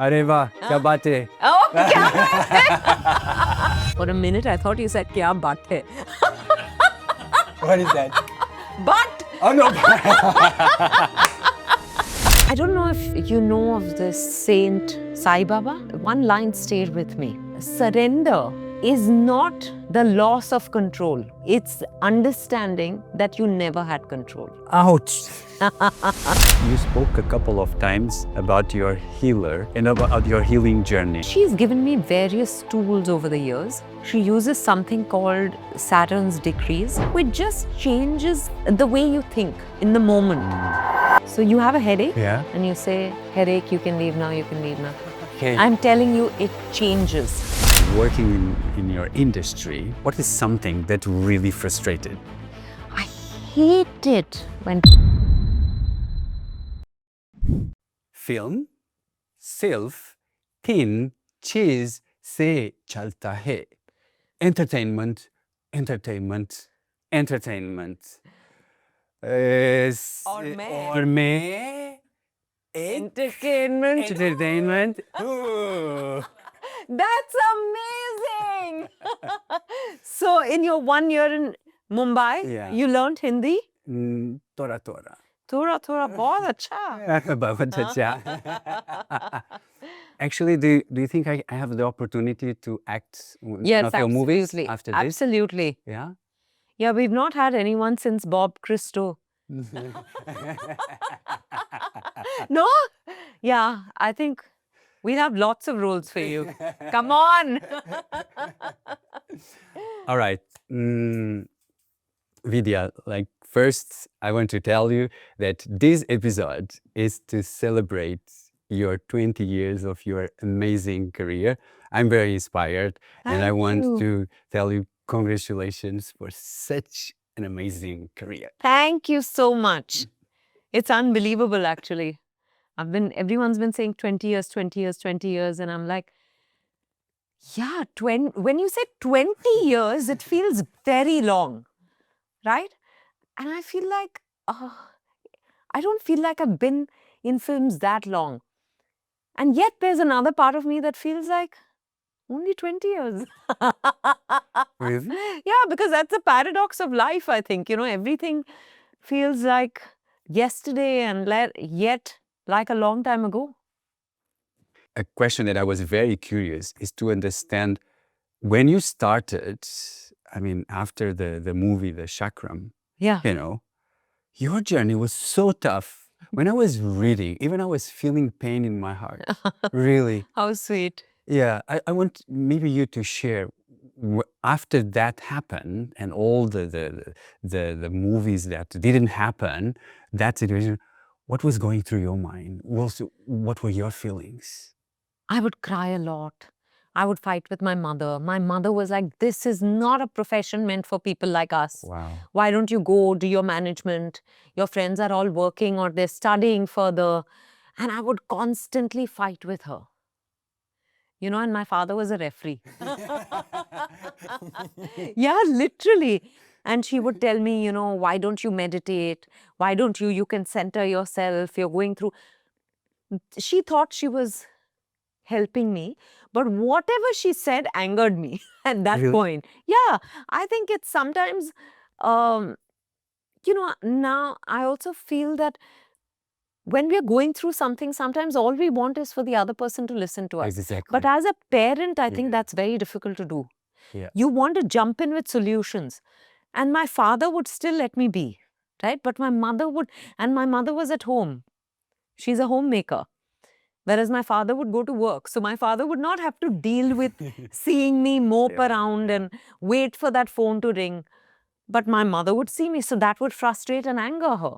अरे वाह, क्या बात है. Oh, kya baat hai? For a minute, I thought you said kya baat hai. What is that? But Oh no. I don't know if you know of this Saint Sai Baba. One line stayed with me. Surrender is not the loss of control. It's understanding that you never had control. Ouch. You spoke a couple of times about your healer and about your healing journey. She's given me various tools over the years. She uses something called Saturn's decrees, which just changes the way you think in the moment. So you have a headache, Yeah. and you say, headache, you can leave now, you can leave now. Okay. I'm telling you, it changes. Working in your industry, what is something that really frustrated? I hate it when Film, self, thin, cheese से चलता है. Entertainment, entertainment, entertainment. और मैं entertainment. entertainment. Ooh. That's amazing. So in your 1 year in Mumbai, Yeah. you learned Hindi? Tora tora. Thora thora, bahut acha. बहुत अच्छा. Actually, do you think I have the opportunity to act in Yes, a few movies absolutely. after this? Absolutely. Yeah. Yeah, we've not had anyone since Bob Christo. No? Yeah, I think we'll have lots of roles for you. Come on. All right. Vidya, first, I want to tell you that this episode is to celebrate your 20 years of your amazing career. I'm very inspired, and I want to tell you congratulations for such an amazing career. Thank you so much. It's unbelievable, actually. Everyone's been saying 20 years, 20 years, 20 years, and I'm like, yeah, when you say 20 years, it feels very long, right? And I feel like, I don't feel like I've been in films that long. And yet there's another part of me that feels like only 20 years. Really? Yeah, because that's the paradox of life, I think. You know, everything feels like yesterday and yet like a long time ago. A question that I was very curious is to understand when you started, I mean, after the movie, The Chakram, Yeah. you know, your journey was so tough. When I was reading, even I was feeling pain in my heart. Really. How sweet. Yeah, I want maybe you to share after that happened and all the movies that didn't happen, that situation, what was going through your mind? What were your feelings? I would cry a lot. I would fight with my mother. My mother was like, this is not a profession meant for people like us. Wow. Why don't you go do your management? Your friends are all working or they're studying further. And I would constantly fight with her. You know, and my father was a referee. Yeah, literally. And she would tell me, you know, why don't you meditate? Why don't you can center yourself. You're going through. She thought she was helping me, but whatever she said angered me at that Really? point. Yeah, I think it's sometimes, you know, now I also feel that when we're going through something, sometimes all we want is for the other person to listen to us. Exactly. But as a parent, I think Yeah. that's very difficult to do. Yeah. You want to jump in with solutions. And my father would still let me be, right? But my mother would, and my mother was at home. She's a homemaker. Whereas my father would go to work. So my father would not have to deal with seeing me mope around and wait for that phone to ring. But my mother would see me. So that would frustrate and anger her.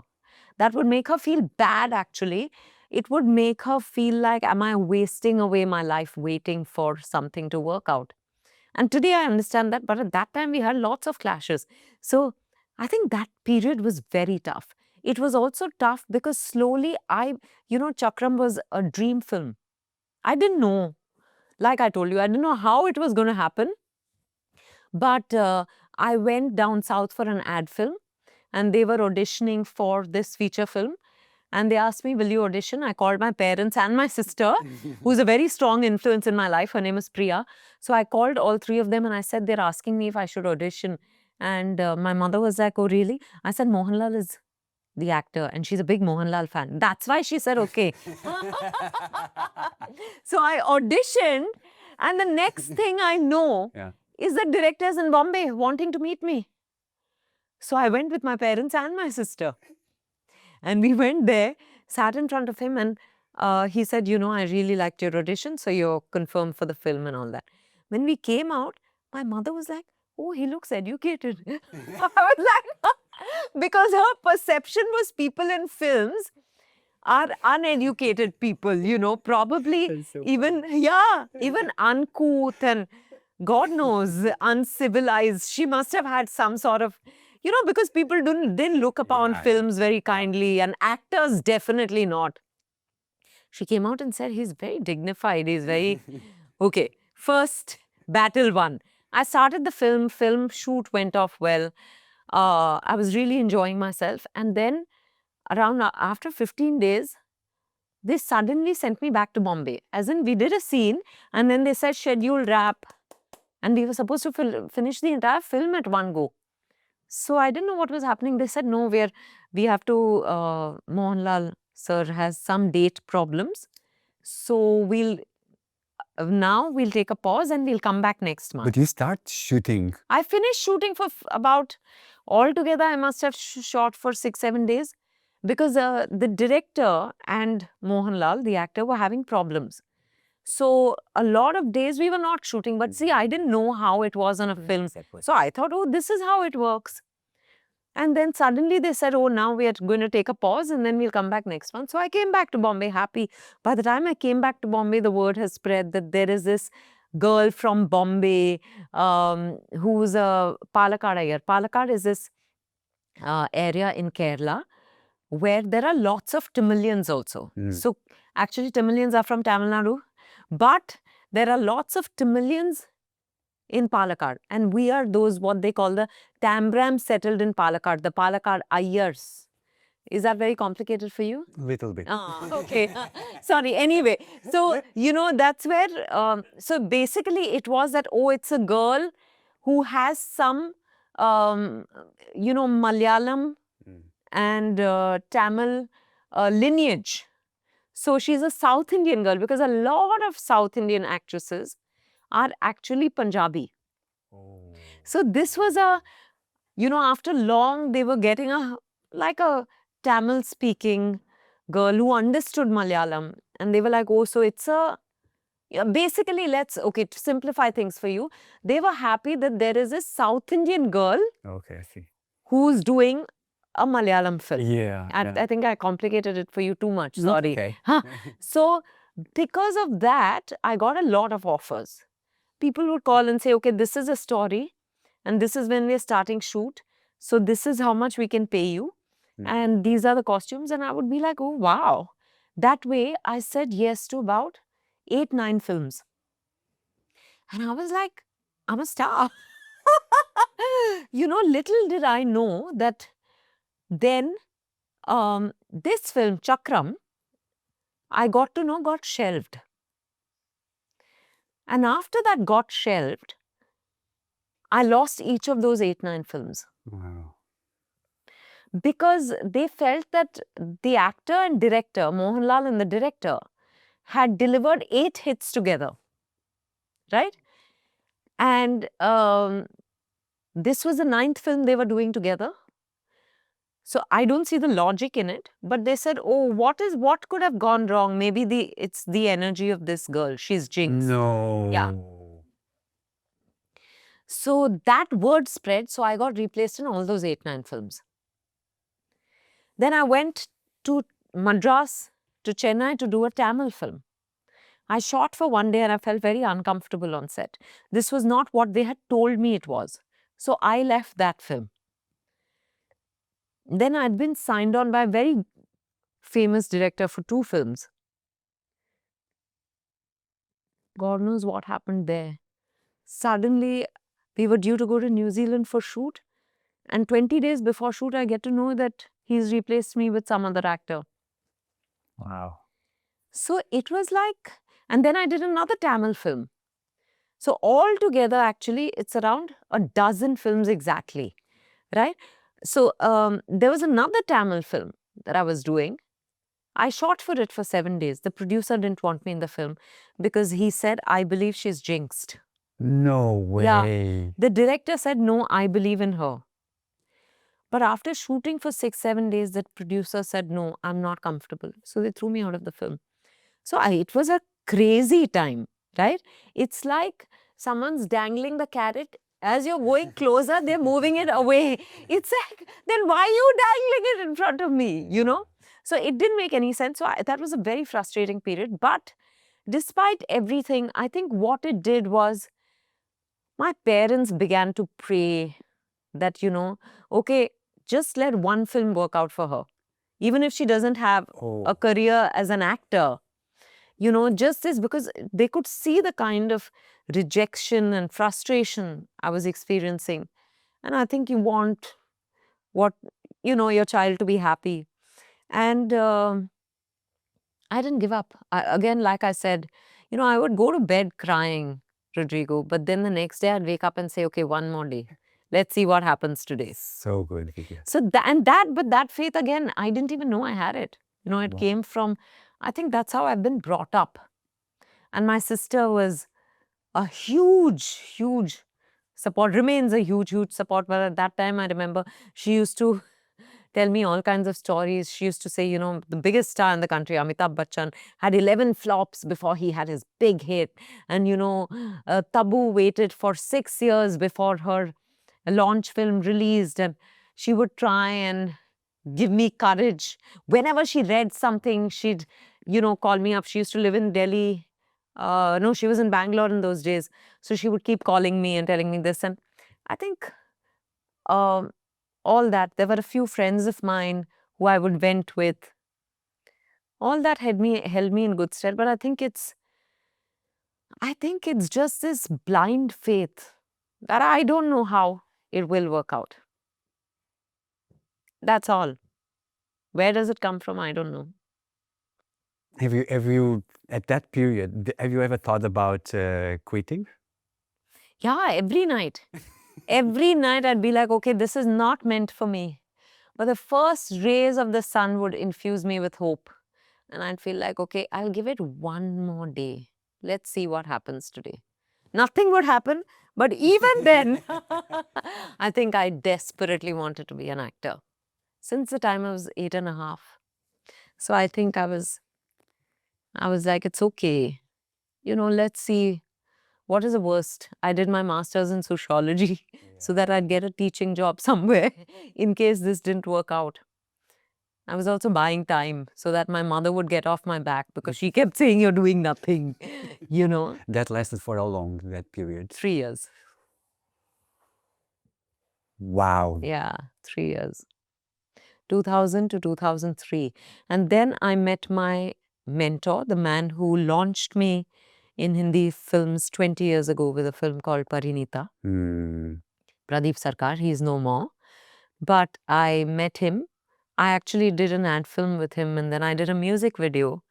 That would make her feel bad, actually. It would make her feel like, am I wasting away my life waiting for something to work out? And today I understand that. But at that time, we had lots of clashes. So I think that period was very tough. It was also tough because slowly you know, Chakram was a dream film. I didn't know. Like I told you, I didn't know how it was going to happen. But I went down south for an ad film and they were auditioning for this feature film. And they asked me, will you audition? I called my parents and my sister, who's a very strong influence in my life. Her name is Priya. So I called all three of them and I said, they're asking me if I should audition. And my mother was like, oh, really? I said, Mohanlal is the actor and she's a big Mohanlal fan. That's why she said, okay. So I auditioned and the next thing I know is that directors in Bombay wanting to meet me. So I went with my parents and my sister. And we went there, sat in front of him, and he said, you know, I really liked your audition, so you're confirmed for the film and all that. When we came out, my mother was like, oh, he looks educated. I was like, because her perception was people in films are uneducated people, you know, probably even, even uncouth and God knows, uncivilized. She must have had some sort of, you know, because people didn't look upon films very kindly and actors definitely not. She came out and said, he's very dignified. He's very, okay. First, battle won. I started the film shoot went off well. I was really enjoying myself. And then around after 15 days, they suddenly sent me back to Bombay. As in, we did a scene and then they said schedule wrap. And we were supposed to finish the entire film at one go. So I didn't know what was happening. They said, no, we have to, Mohanlal sir has some date problems. So now we'll take a pause and we'll come back next month. But you start shooting. I finished shooting for about, altogether I must have shot for 6-7 days. Because the director and Mohanlal, the actor, were having problems. So a lot of days we were not shooting. But see, I didn't know how it was on a film. So I thought, oh, this is how it works. And then suddenly they said, oh, now we are going to take a pause and then we'll come back next month. So I came back to Bombay happy. By the time I came back to Bombay, the word has spread that there is this girl from Bombay who's a Palakkad. Palakkad is this area in Kerala where there are lots of Tamilians also. So actually Tamilians are from Tamil Nadu, but there are lots of Tamilians in Palakkad. And we are those, what they call the Tambram settled in Palakkad, the Palakkad Ayers. Is that very complicated for you? Little bit. Okay. Sorry. Anyway, so, you know, that's where, so basically it was that, oh, it's a girl who has some, you know, Malayalam and Tamil lineage. So she's a South Indian girl because a lot of South Indian actresses are actually Punjabi. Oh. So this was a, you know, after long they were getting like a Tamil speaking girl who understood Malayalam. And they were like, oh, so it's a, basically okay, to simplify things for you, they were happy that there is a South Indian girl I see. Who's doing a Malayalam film. Yeah. I think I complicated it for you too much. Sorry. Okay. So because of that, I got a lot of offers. People would call and say, okay, this is a story and this is when we're starting shoot. So this is how much we can pay you. And these are the costumes. And I would be like, oh, wow. That way, I said yes to about 8-9 films. And I was like, I'm a star. You know, little did I know that then this film, Chakram, I got to know got shelved. And after that got shelved, I lost each of those 8-9 films. Wow. Because they felt that the actor and director, Mohanlal and the director, had delivered 8 hits together. Right? And this was the 9th film they were doing together. So I don't see the logic in it. But they said, oh, what could have gone wrong? Maybe it's the energy of this girl. She's jinxed. No. Yeah. So that word spread. So I got replaced in all those 8-9 films. Then I went to Madras, to Chennai to do a Tamil film. I shot for one day and I felt very uncomfortable on set. This was not what they had told me it was. So I left that film. Then I'd been signed on by a very famous director for 2 films. God knows what happened there. Suddenly, we were due to go to New Zealand for shoot. And 20 days before shoot, I get to know that he's replaced me with some other actor. Wow. So it was like, and then I did another Tamil film. So altogether, actually, it's around a dozen films exactly, right? So there was another Tamil film that I was doing. I shot for it for 7 days. The producer didn't want me in the film because he said, I believe she's jinxed. No Yeah. way. The director said, no, I believe in her. But after shooting for 6, 7 days, the producer said, no, I'm not comfortable. So they threw me out of the film. So it was a crazy time, right? It's like someone's dangling the carrot. As you're going closer, they're moving it away. It's like, then why are you dangling it in front of me, you know? So it didn't make any sense. So that was a very frustrating period. But despite everything, I think what it did was my parents began to pray that, okay, just let one film work out for her. Even if she doesn't have a career as an actor, just this, because they could see the kind of rejection and frustration I was experiencing. And I think you want what, your child to be happy. And I didn't give up. Again, like I said, I would go to bed crying, Rodrigo, but then the next day I'd wake up and say, okay, one more day. Let's see what happens today. So good, Vidya. So but that faith again, I didn't even know I had it. It came from, I think that's how I've been brought up. And my sister was a huge, huge support, remains a huge, huge support. But at that time, I remember she used to tell me all kinds of stories. She used to say, the biggest star in the country, Amitabh Bachchan, had 11 flops before he had his big hit. And, Tabu waited for 6 years before her launch film released. And she would try and give me courage. Whenever she read something, she'd, call me up. She used to live in Delhi. No, she was in Bangalore in those days. So she would keep calling me and telling me this. And I think all that, there were a few friends of mine who I would vent with. All that held me in good stead. But I think it's just this blind faith that I don't know how it will work out. That's all. Where does it come from? I don't know. Have you at that period, have you ever thought about quitting? Yeah, every night. Every night I'd be like, okay, this is not meant for me. But the first rays of the sun would infuse me with hope. And I'd feel like, okay, I'll give it one more day. Let's see what happens today. Nothing would happen. But even then, I think I desperately wanted to be an actor since the time I was 8.5. So I think I was like, it's okay. Let's see. What is the worst? I did my master's in sociology so that I'd get a teaching job somewhere in case this didn't work out. I was also buying time so that my mother would get off my back because she kept saying, you're doing nothing, That lasted for how long, that period? 3 years. Wow. Yeah, 3 years. 2000 to 2003. And then I met my mentor, the man who launched me in Hindi films 20 years ago with a film called Parinita. Pradeep Sarkar, he is no more. But I met him. I actually did an ad film with him and then I did a music video.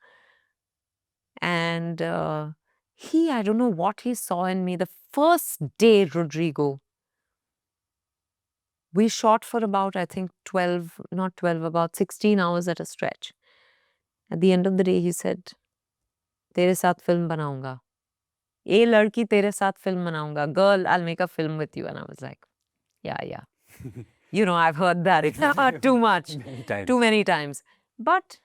And I don't know what he saw in me. The first day, Rodrigo, we shot for about, I think, 12, not 12, about 16 hours at a stretch. At the end of the day, he said, Tere saath film banaunga. Ye ladki tere saath film banaunga. Girl, I'll make a film with you. And I was like, yeah. I've heard that too much, too many times. But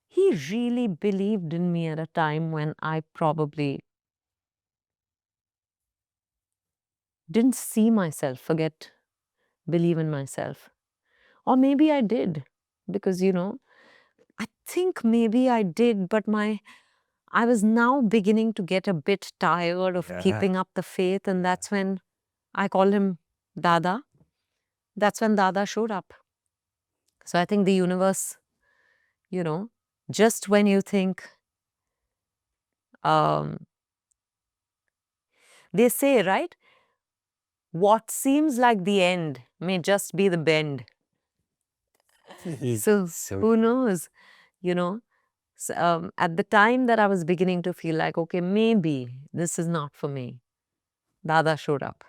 he really believed in me at a time when I probably didn't see myself, believe in myself. Or maybe I did, because, I think maybe I did, but I was now beginning to get a bit tired of keeping up the faith. And that's when I called him Dada. That's when Dada showed up. So I think the universe, just when you think, they say, right? What seems like the end may just be the bend. So who knows, at the time that I was beginning to feel like, okay, maybe this is not for me, Dada showed up.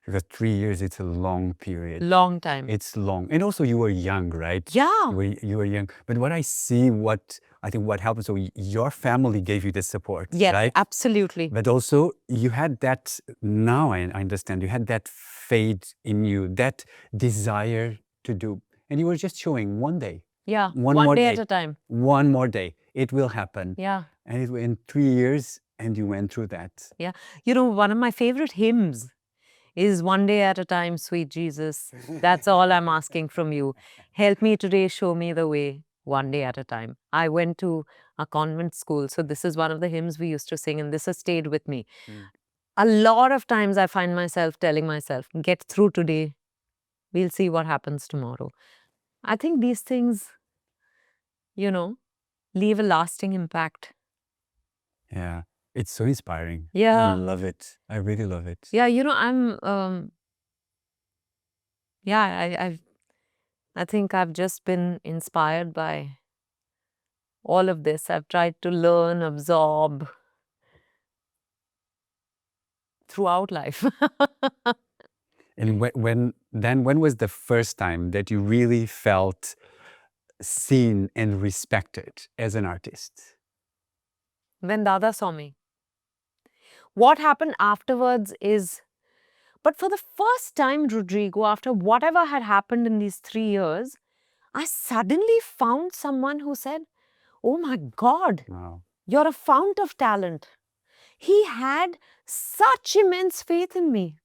Because 3 years, it's a long period. Long time. It's long. And also you were young, right? Yeah. You were young. But what I see, I think what happened, so your family gave you the support, Yes, right? absolutely. But also you had that, now I understand, you had that faith in you, that desire to do. And you were just showing one day. Yeah, One one more day day. at a time. One more day. It will happen. Yeah. And it in 3 years, and you went through that. Yeah. You know, one of my favorite hymns is "One day at a time, sweet Jesus. That's all I'm asking from you. Help me today, show me the way, one day at a time." I went to a convent school, so this is one of the hymns we used to sing, and this has stayed with me. A lot of times I find myself telling myself, get through today. We'll see what happens tomorrow. I think these things, you know, leave a lasting impact. Yeah. It's so inspiring. Yeah. I love it. I really love it. Yeah, you know, I think I've just been inspired by all of this. I've tried to learn, absorb throughout life. And when was the first time that you really felt seen and respected as an artist? When Dada saw me. What happened afterwards is, but for the first time, Rodrigo, after whatever had happened in these 3 years, I suddenly found someone who said, oh my God, Wow. you're a fount of talent. He had such immense faith in me.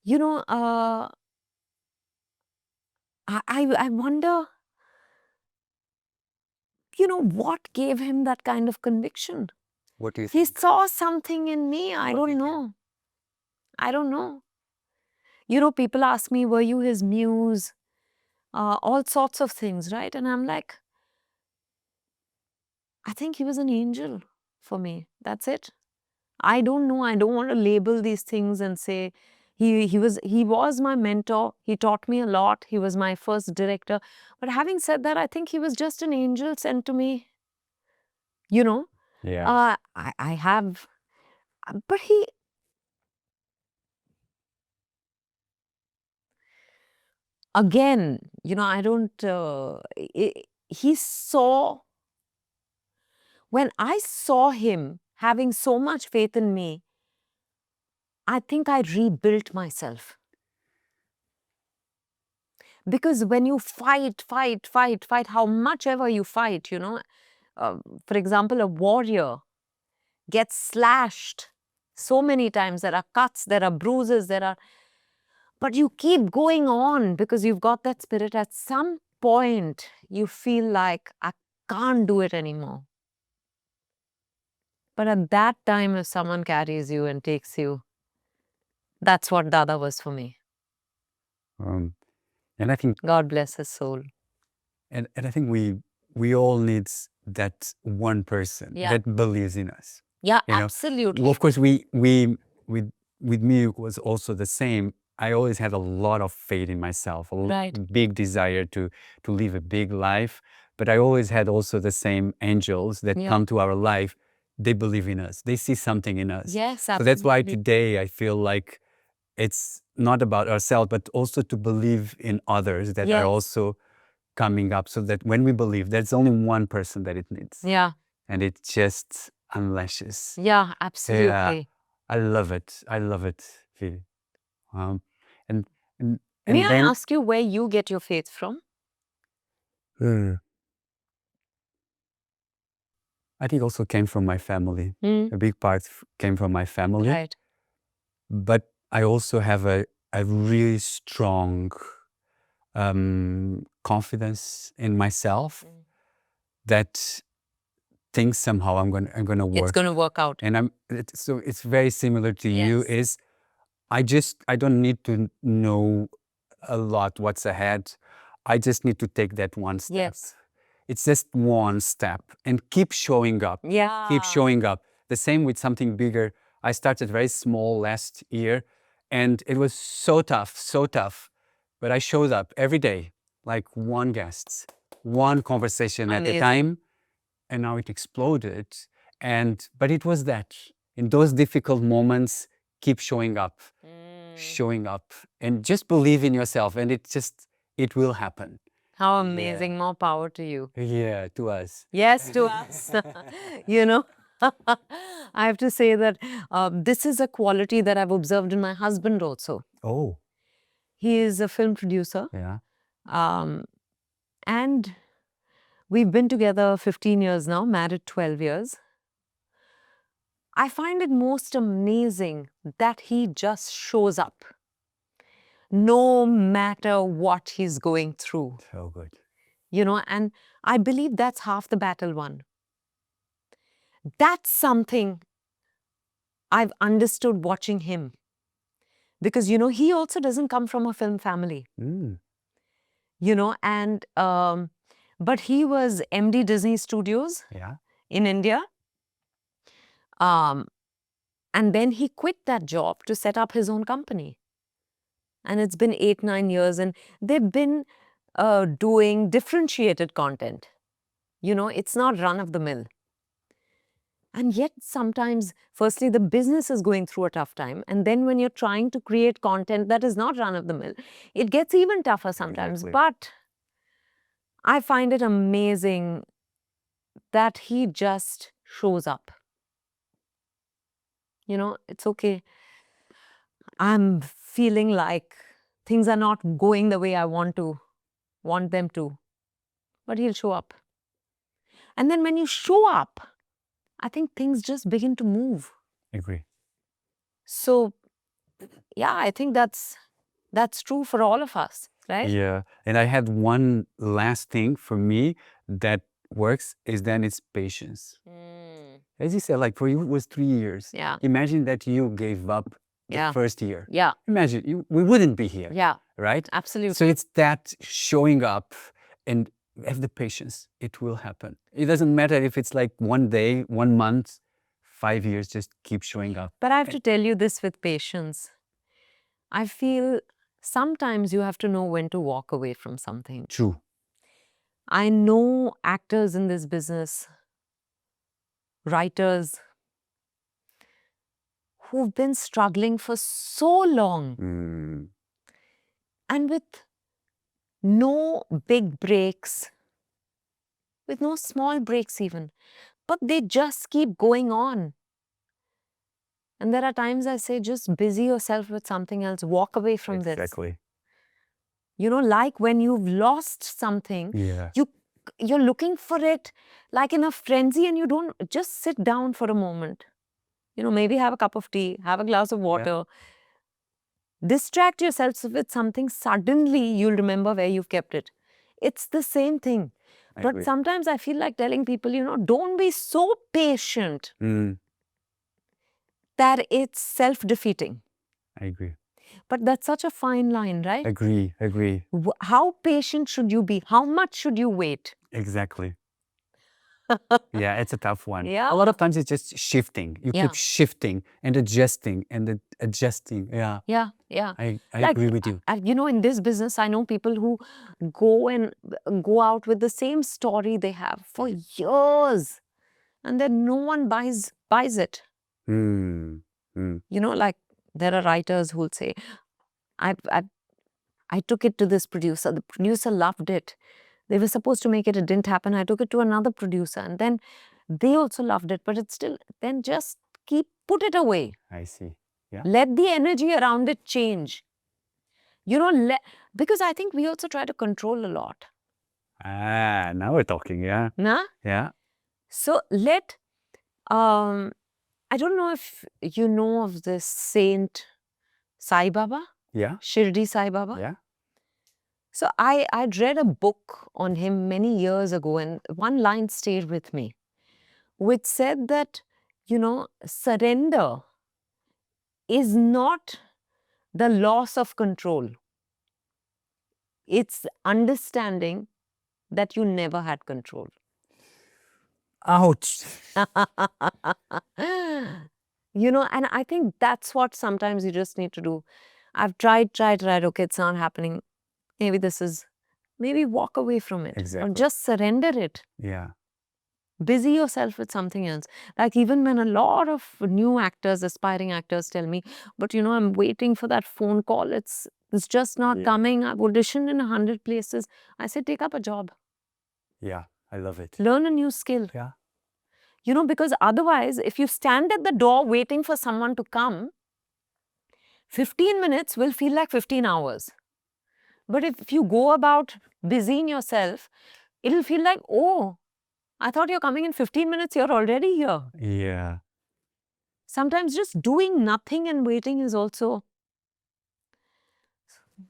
You know, I wonder, you know, what gave him that kind of conviction? What do you He think? saw something in me. I don't know. I don't know. You know, people ask me, were you his muse? All sorts of things, right? And I'm like, I think he was an angel for me. That's it. I don't know. I don't want to label these things and say he was my mentor. He taught me a lot. He was my first director. But having said that, I think he was just an angel sent to me. You know, Yeah. I have, but he, again, you know, I don't, he saw, when I saw him having so much faith in me, I think I rebuilt myself. Because when you fight, how much ever you fight, you know, for example, a warrior gets slashed so many times. There are cuts, there are bruises, but you keep going on because you've got that spirit. At some point, you feel like, I can't do it anymore. But at that time, if someone carries you and takes you, that's what Dada was for me. And I think, God bless his soul. and I think we all need that one person that believes in us. Yeah, You know? absolutely. Well, of course, with me, it was also the same. I always had a lot of faith in myself, big desire to live a big life. But I always had also the same angels that come to our life. They believe in us. They see something in us. Yes, absolutely. So that's why today I feel like it's not about ourselves, but also to believe in others that are also coming up, so that when we believe, there's only one person that it needs. Yeah. And it just unleashes. Yeah, absolutely. Yeah, I love it. I love it, Vivi. And May I then, ask you where you get your faith from? I think also came from my family. A big part came from my family. Right. But I also have a really strong confidence in myself that things somehow I'm gonna work. It's going to work out. And so it's very similar to you. Is I don't need to know a lot what's ahead. I just need to take that one step. Yes. It's just one step and keep showing up. Yeah. Keep showing up. The same with something bigger. I started very small last year and it was so tough. But I showed up every day, like one guest. one conversation at a time, and now it exploded. But it was that in those difficult moments, keep showing up, and just believe in yourself, and it will happen. How amazing. More power to you. Yeah, to us. Yes, to us. You know, I have to say that this is a quality that I've observed in my husband also. Oh, He is a film producer. yeah. And we've been together 15 years now, married 12 years. I find it most amazing that he just shows up no matter what he's going through. So good. You know, and I believe that's half the battle won. That's something I've understood watching him. Because, you know, he also doesn't come from a film family. You know, and but he was MD Disney Studios in India. And then he quit that job to set up his own company. And it's been 8-9 years, and they've been doing differentiated content. You know, it's not run of the mill. And yet sometimes, firstly, the business is going through a tough time. And then when you're trying to create content that is not run of the mill, it gets even tougher sometimes. Exactly. But I find it amazing that he just shows up. You know, it's okay. I'm feeling like things are not going the way I want them to. But he'll show up. And then when you show up, I think things just begin to move. Agree. So, yeah, I think that's true for all of us, right? Yeah. And I had one last thing for me that works is then it's patience. As you said, like for you, it was 3 years. Yeah. Imagine that you gave up the Yeah. first year. Yeah. Imagine we wouldn't be here. Yeah. Right? Absolutely. So it's that showing up and have the patience. It will happen. It doesn't matter if it's like 1 day, 1 month, 5 years, just keep showing up. But I have to tell you this with patience. I feel sometimes you have to know when to walk away from something. True. I know actors in this business, writers, who've been struggling for so long and with no big breaks, with no small breaks even, but they just keep going on. And there are times I say, just busy yourself with something else, walk away from this. Exactly. You know, like when you've lost something, you're looking for it like in a frenzy, and you don't just sit down for a moment. You know, maybe have a cup of tea, have a glass of water, distract yourself with something, suddenly you'll remember where you've kept it. It's the same thing. But sometimes I feel like telling people, you know, don't be so patient that it's self-defeating. I agree. But that's such a fine line, right? Agree. How patient should you be? How much should you wait? Exactly. Yeah, it's a tough one. Yeah. A lot of times it's just shifting. You keep shifting and adjusting and adjusting. Yeah. Yeah. I agree with you. You know, in this business, I know people who go out with the same story they have for years, and then no one buys it. You know, like there are writers who will say, I took it to this producer. The producer loved it. They were supposed to make it. It didn't happen. I took it to another producer, and then they also loved it. But it's still, then just put it away. I see. Yeah. Let the energy around it change. You know, because I think we also try to control a lot. Now we're talking. Yeah. Nah? Yeah. So I don't know if you know of this saint Sai Baba. Yeah. Shirdi Sai Baba. Yeah. So I'd read a book on him many years ago, and one line stayed with me, which said that, you know, surrender is not the loss of control. It's understanding that you never had control. Ouch. You know, and I think that's what sometimes you just need to do. I've tried. Okay, it's not happening. Maybe this is maybe walk away from it. Exactly. Or just surrender it. Yeah. Busy yourself with something else. Like even when a lot of new actors, aspiring actors tell me, but I'm waiting for that phone call. It's just not coming. I've auditioned in 100 places. I say, take up a job. Yeah, I love it. Learn a new skill. Yeah. Because otherwise, if you stand at the door waiting for someone to come, 15 minutes will feel like 15 hours. But if you go about busying yourself, it'll feel like, oh, I thought you're coming in 15 minutes, you're already here. Yeah. Sometimes just doing nothing and waiting is also.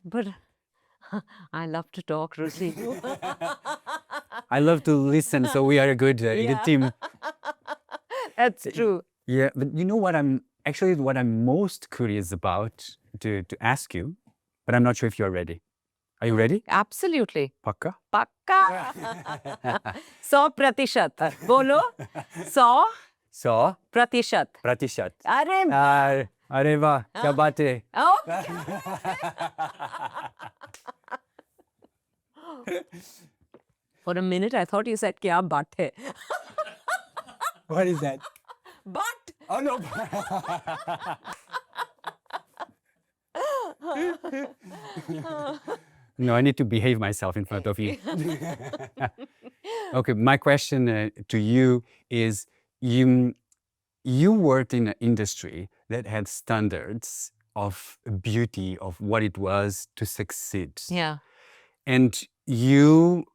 But I love to talk, Rodrigo. I love to listen, so we are a good team. That's true. Yeah, but you know what I'm most curious about to ask you, but I'm not sure if you're ready. Are you ready? Absolutely. Pakka? Pakka. 100%. Bolo. 100%. Pratishat. अरे वाह, क्या बात है. For a minute, I thought you said kya baat hai. What is that? But. Oh no. No, I need to behave myself in front of you. Okay, my question to you is, you worked in an industry that had standards of beauty, of what it was to succeed. Yeah. And you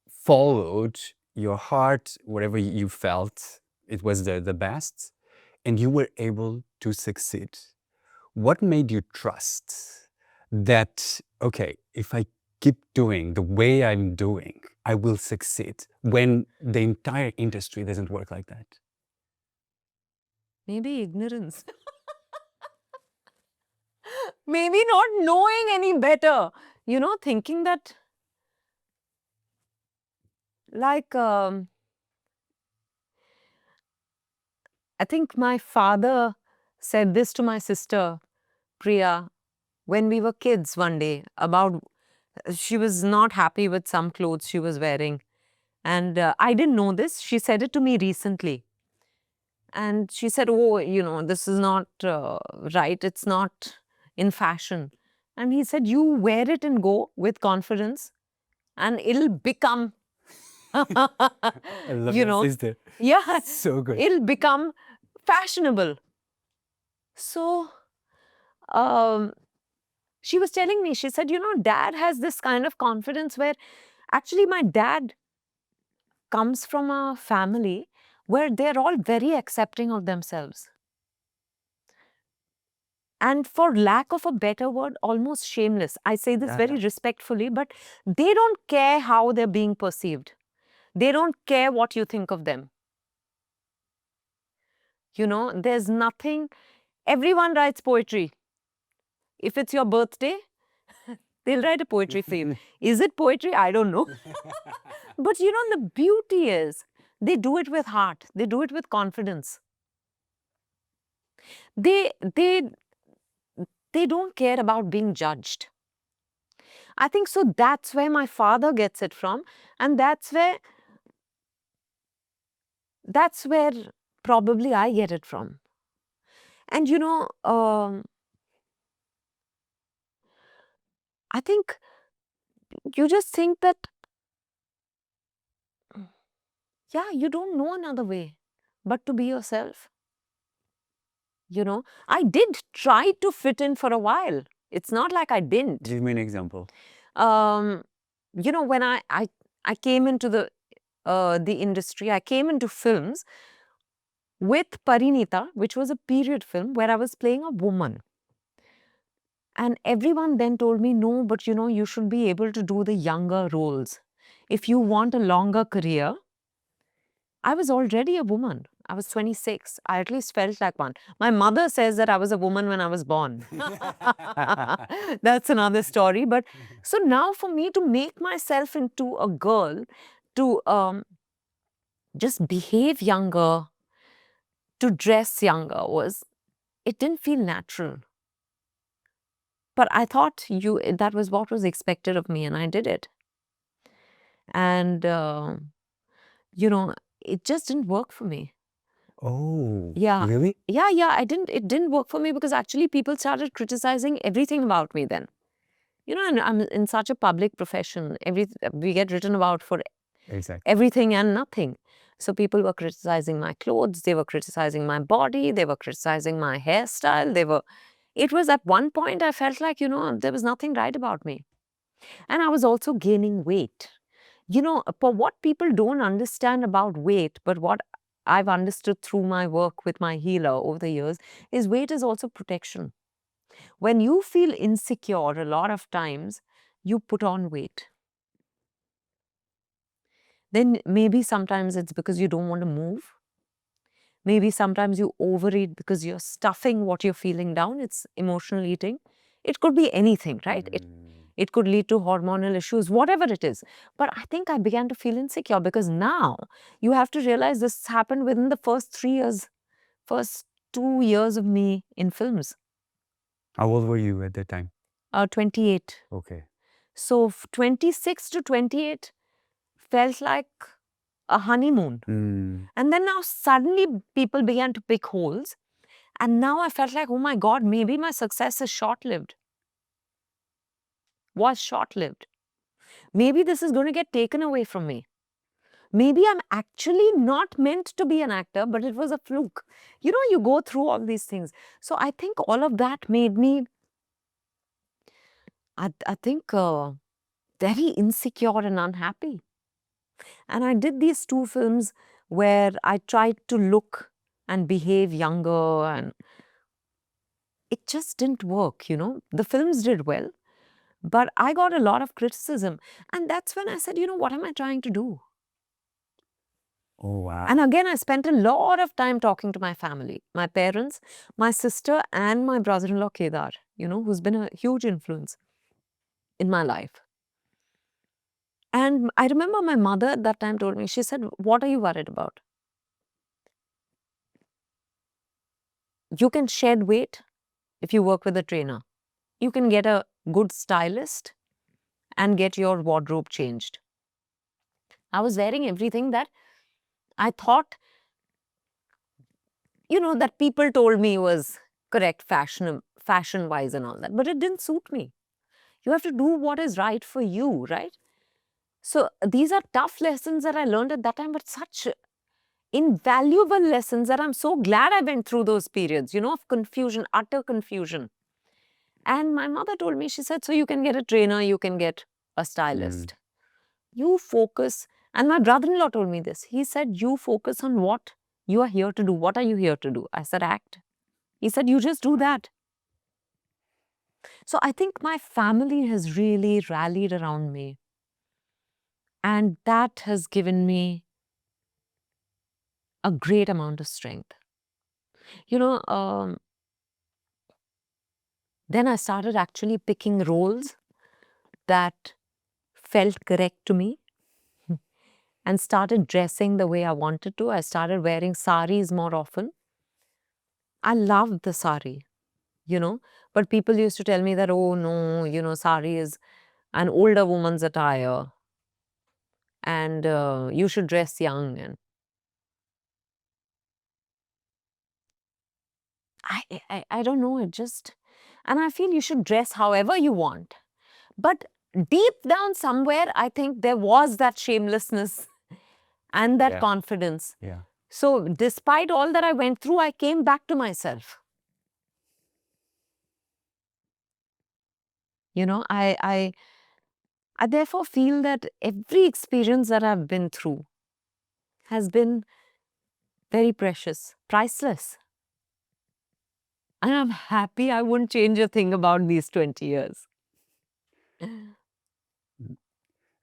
followed your heart, whatever you felt it was the best, and you were able to succeed. What made you trust that, okay, if I keep doing the way I'm doing, I will succeed, when the entire industry doesn't work like that? Maybe ignorance. Maybe not knowing any better. Thinking that, like, I think my father said this to my sister, Priya, when we were kids one day, about she was not happy with some clothes she was wearing. And I didn't know this. She said it to me recently. And she said, oh, this is not right. It's not in fashion. And he said, you wear it and go with confidence and it'll become, I love your sister. Yeah. So good. It'll become fashionable. So she was telling me, she said, dad has this kind of confidence where actually my dad comes from a family where they're all very accepting of themselves. And for lack of a better word, almost shameless. I say this very respectfully, but they don't care how they're being perceived. They don't care what you think of them. There's nothing. Everyone writes poetry. If it's your birthday, they'll write a poetry for you. Is it poetry? I don't know. But the beauty is, they do it with heart. They do it with confidence. They don't care about being judged. I think so that's where my father gets it from. And that's where probably I get it from. And I think you just think that, yeah, you don't know another way but to be yourself. I did try to fit in for a while. It's not like I didn't. Give me an example. When I came into the industry, I came into films with Parinita, which was a period film where I was playing a woman. And everyone then told me, no, but you should be able to do the younger roles. If you want a longer career, I was already a woman. I was 26. I at least felt like one. My mother says that I was a woman when I was born. That's another story. But so now for me to make myself into a girl, to just behave younger, to dress younger, it didn't feel natural. But I thought that was what was expected of me, and I did it. And, it just didn't work for me. Oh, Yeah. really? Yeah, it didn't work for me because actually people started criticizing everything about me then. And I'm in such a public profession. We get written about for Exactly. everything and nothing. So people were criticizing my clothes, they were criticizing my body, they were criticizing my hairstyle, it was at one point I felt like, there was nothing right about me. And I was also gaining weight. For what people don't understand about weight, but what I've understood through my work with my healer over the years, is weight is also protection. When you feel insecure, a lot of times you put on weight. Then maybe sometimes it's because you don't want to move. Maybe sometimes you overeat because you're stuffing what you're feeling down. It's emotional eating. It could be anything, right? It could lead to hormonal issues, whatever it is. But I think I began to feel insecure because now you have to realize this happened within the first 3 years, first 2 years of me in films. How old were you at that time? 28. Okay. So 26 to 28 felt like a honeymoon. And then now suddenly people began to pick holes. And now I felt like, oh my God, maybe my success is short-lived. Was short-lived. Maybe this is going to get taken away from me. Maybe I'm actually not meant to be an actor, but it was a fluke. You go through all these things. So I think all of that made me, I think, very insecure and unhappy. And I did these 2 films where I tried to look and behave younger, and it just didn't work. The films did well, but I got a lot of criticism. And that's when I said, what am I trying to do? Oh, wow. And again, I spent a lot of time talking to my family, my parents, my sister, and my brother-in-law, Kedar, who's been a huge influence in my life. And I remember my mother at that time told me, she said, what are you worried about? You can shed weight if you work with a trainer. You can get a good stylist and get your wardrobe changed. I was wearing everything that I thought, that people told me was correct fashion-wise and all that. But it didn't suit me. You have to do what is right for you, right? So these are tough lessons that I learned at that time, but such invaluable lessons that I'm so glad I went through those periods, of confusion, utter confusion. And my mother told me, she said, so you can get a trainer, you can get a stylist. You focus, and my brother-in-law told me this. He said, you focus on what you are here to do. What are you here to do? I said, act. He said, you just do that. So I think my family has really rallied around me. And that has given me a great amount of strength. Then I started actually picking roles that felt correct to me and started dressing the way I wanted to. I started wearing saris more often. I loved the sari, but people used to tell me that, oh no, sari is an older woman's attire and you should dress young. And I don't know, and I feel you should dress however you want. But deep down somewhere, I think there was that shamelessness and that confidence. Yeah. So despite all that I went through, I came back to myself. I therefore feel that every experience that I've been through has been very precious, priceless. And I'm happy I wouldn't change a thing about these 20 years.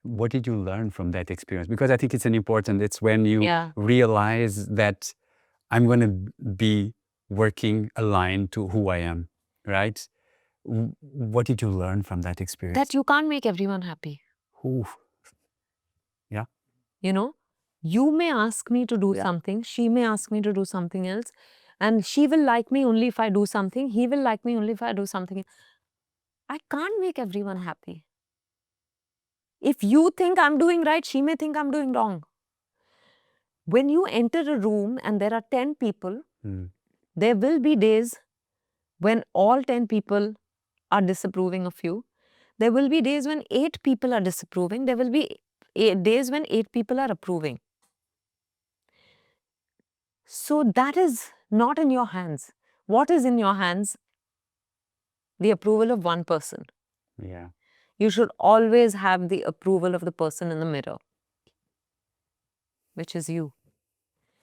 What did you learn from that experience? Because I think it's it's when you Yeah. realize that I'm going to be working aligned to who I am, right? What did you learn from that experience? That you can't make everyone happy. Ooh. Yeah. You may ask me to do something, she may ask me to do something else, and she will like me only if I do something, he will like me only if I do something. I can't make everyone happy. If you think I'm doing right, she may think I'm doing wrong. When you enter a room and there are 10 people, there will be days when all 10 people are disapproving of you. There will be days when 8 people are disapproving. There will be days when 8 people are approving. So that is not in your hands. What is in your hands? The approval of one person. Yeah. You should always have the approval of the person in the mirror, which is you.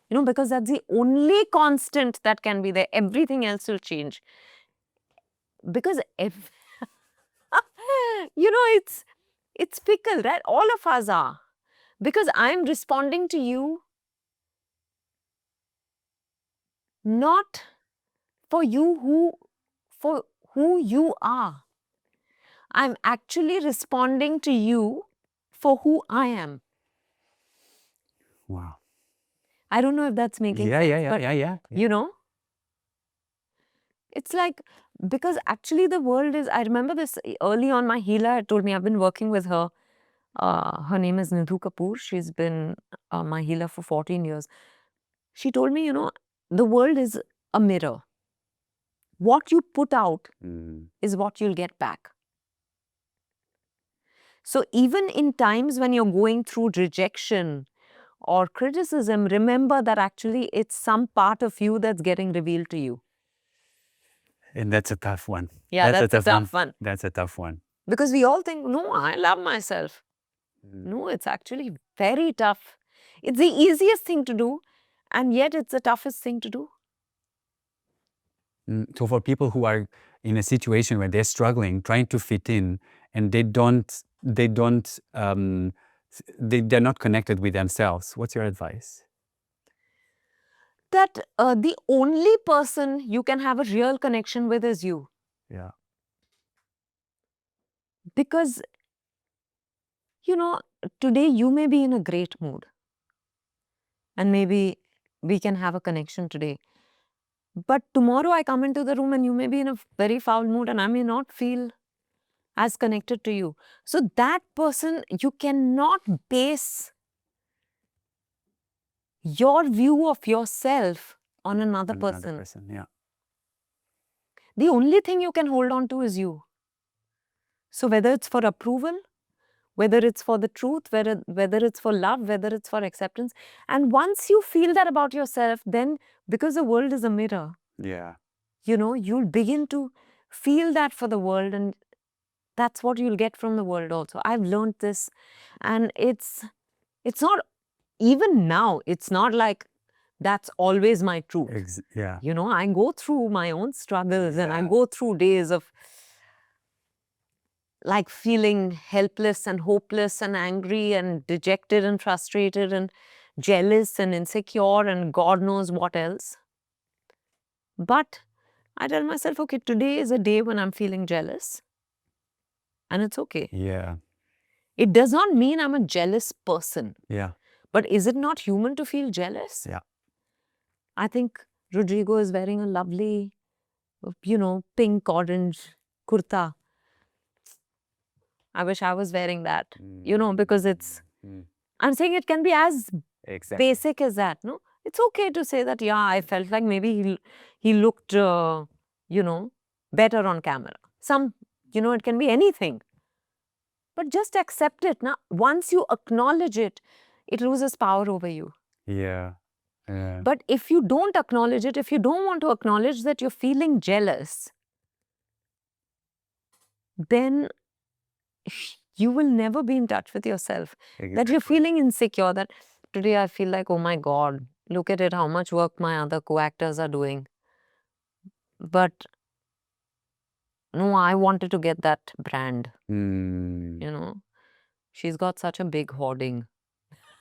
Because that's the only constant that can be there. Everything else will change. Because it's fickle, right? All of us are. Because I'm responding to you not for who you are. I'm actually responding to you for who I am. Wow. I don't know if that's making sense. But, it's like, because actually the world is, I remember this early on, my healer had told me, I've been working with her. Her name is Nidhu Kapoor. She's been my healer for 14 years. She told me, the world is a mirror. What you put out is what you'll get back. So even in times when you're going through rejection or criticism, remember that actually it's some part of you that's getting revealed to you. And that's a tough one. Yeah, that's a tough one. That's a tough one. Because we all think, no, I love myself. No, it's actually very tough. It's the easiest thing to do, and yet it's the toughest thing to do. So for people who are in a situation where they're struggling, trying to fit in, and they're not connected with themselves, what's your advice? That the only person you can have a real connection with is you. Yeah. Because, today you may be in a great mood. And maybe we can have a connection today. But tomorrow I come into the room and you may be in a very foul mood and I may not feel as connected to you. So that person, you cannot base your view of yourself on another person. Yeah. The only thing you can hold on to is you. So whether it's for approval, whether it's for the truth, whether it's for love, whether it's for acceptance. And once you feel that about yourself, then because the world is a mirror, Yeah. You'll begin to feel that for the world, and that's what you'll get from the world also. I've learned this, and it's not, even now, it's not like that's always my truth. Yeah. I go through my own struggles and I go through days of like feeling helpless and hopeless and angry and dejected and frustrated and jealous and insecure and God knows what else. But I tell myself, okay, today is a day when I'm feeling jealous. And it's okay. Yeah. It does not mean I'm a jealous person. Yeah. But is it not human to feel jealous? Yeah. I think Rodrigo is wearing a lovely, pink orange kurta. I wish I was wearing that, because it's, I'm saying it can be as basic as that, no? It's okay to say that, yeah, I felt like maybe he looked, better on camera. It can be anything. But just accept it. Now, once you acknowledge it, it loses power over you. Yeah. Yeah. But if you don't acknowledge it, if you don't want to acknowledge that you're feeling jealous, then you will never be in touch with yourself. That you're feeling insecure, that today I feel like, oh my God, look at it, how much work my other co-actors are doing. But no, I wanted to get that brand. She's got such a big hoarding.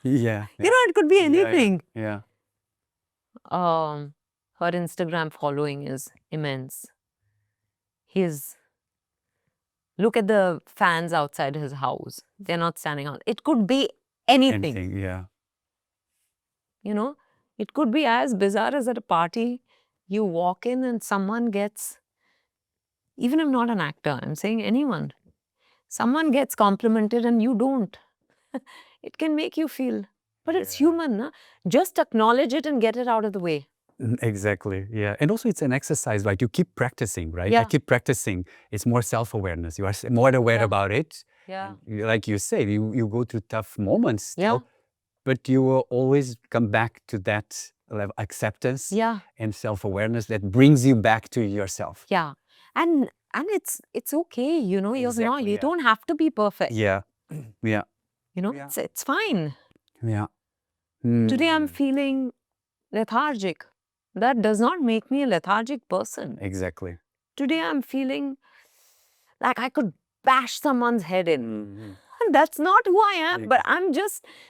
Yeah. It could be anything. Yeah. Her Instagram following is immense. Look at the fans outside his house. They're not standing out. It could be anything. Yeah. It could be as bizarre as at a party. You walk in and someone gets, even if not an actor, I'm saying anyone, Someone gets complimented and you don't. It can make you feel, but it's human, na? Just acknowledge it and get it out of the way. Exactly. Yeah. And also it's an exercise, right? You keep practicing, right? I Yeah. keep practicing. It's more self-awareness. You are more aware about it. Yeah. Like you say, you go through tough moments still, Yeah. but you will always come back to that level acceptance Yeah. and self-awareness that brings you back to yourself. Yeah. And it's okay, you know, Exactly, you yeah. don't have to be perfect. Yeah. Yeah. You know, Yeah. it's fine. Yeah. Today I'm Mm. feeling lethargic. That does not make me a lethargic person. Exactly. Today I'm feeling like I could bash someone's head in. And that's not who I am, but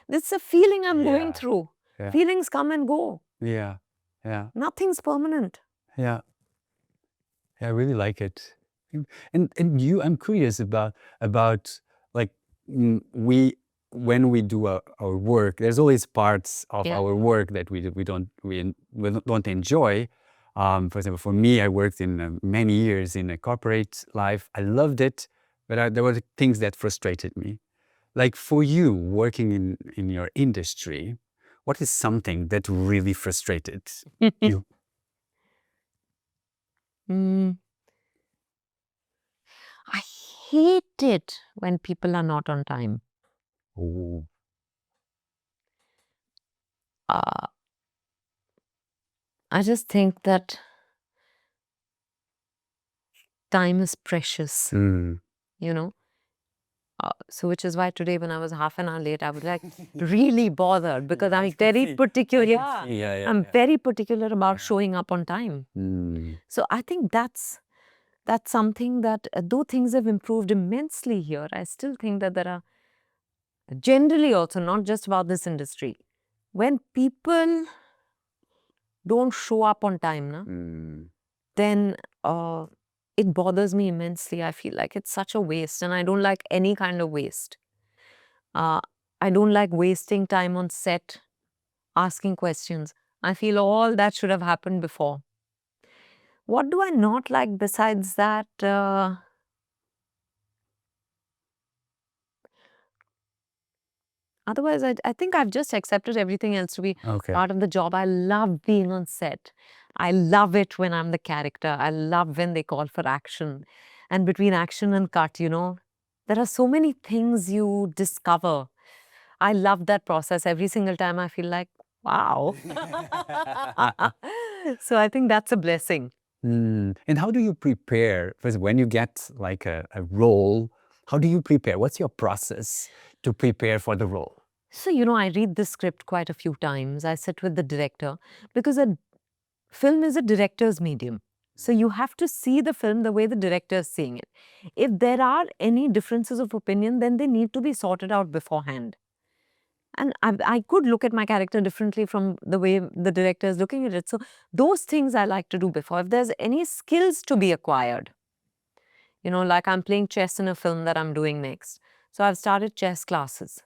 it's a feeling I'm going through. Yeah. Feelings come and go. Yeah. Yeah. Nothing's permanent. Yeah. I really like it. And you, I'm curious about like when we do our work, there's always parts of Yeah. our work that we don't enjoy. For example, for me, I worked in many years in a corporate life. I loved it, but there were things that frustrated me. Like for you, working in your industry, what is something that really frustrated you? Mm, I hate it when people are not on time. Oh. Uh, I just think that time is precious, Mm. you know. So which is why today when I was half an hour late, I was like really bothered because I'm very particular. Yeah, I'm very particular about showing up on time. Mm. So I think that's something that though things have improved immensely here, I still think that there are generally also not just about this industry. When people don't show up on time, na, then it bothers me immensely. I feel like it's such a waste and I don't like any kind of waste. I don't like wasting time on set, asking questions. I feel all that should have happened before. What do I not like besides that? Otherwise, I think I've just accepted everything else to be Okay. part of the job. I love being on set. I love it when I'm the character. I love when they call for action. And between action and cut, you know, there are so many things you discover. I love that process. Every single time I feel like, wow. So I think that's a blessing. And how do you prepare? First, when you get like a role, how do you prepare? What's your process to prepare for the role? So, you know, I read the script quite a few times. I sit with the director because a film is a director's medium. So you have to see the film the way the director is seeing it. If there are any differences of opinion, then they need to be sorted out beforehand. And I could look at my character differently from the way the director is looking at it. So those things I like to do before. If there's any skills to be acquired, you know, like I'm playing chess in a film that I'm doing next. So I've started chess classes.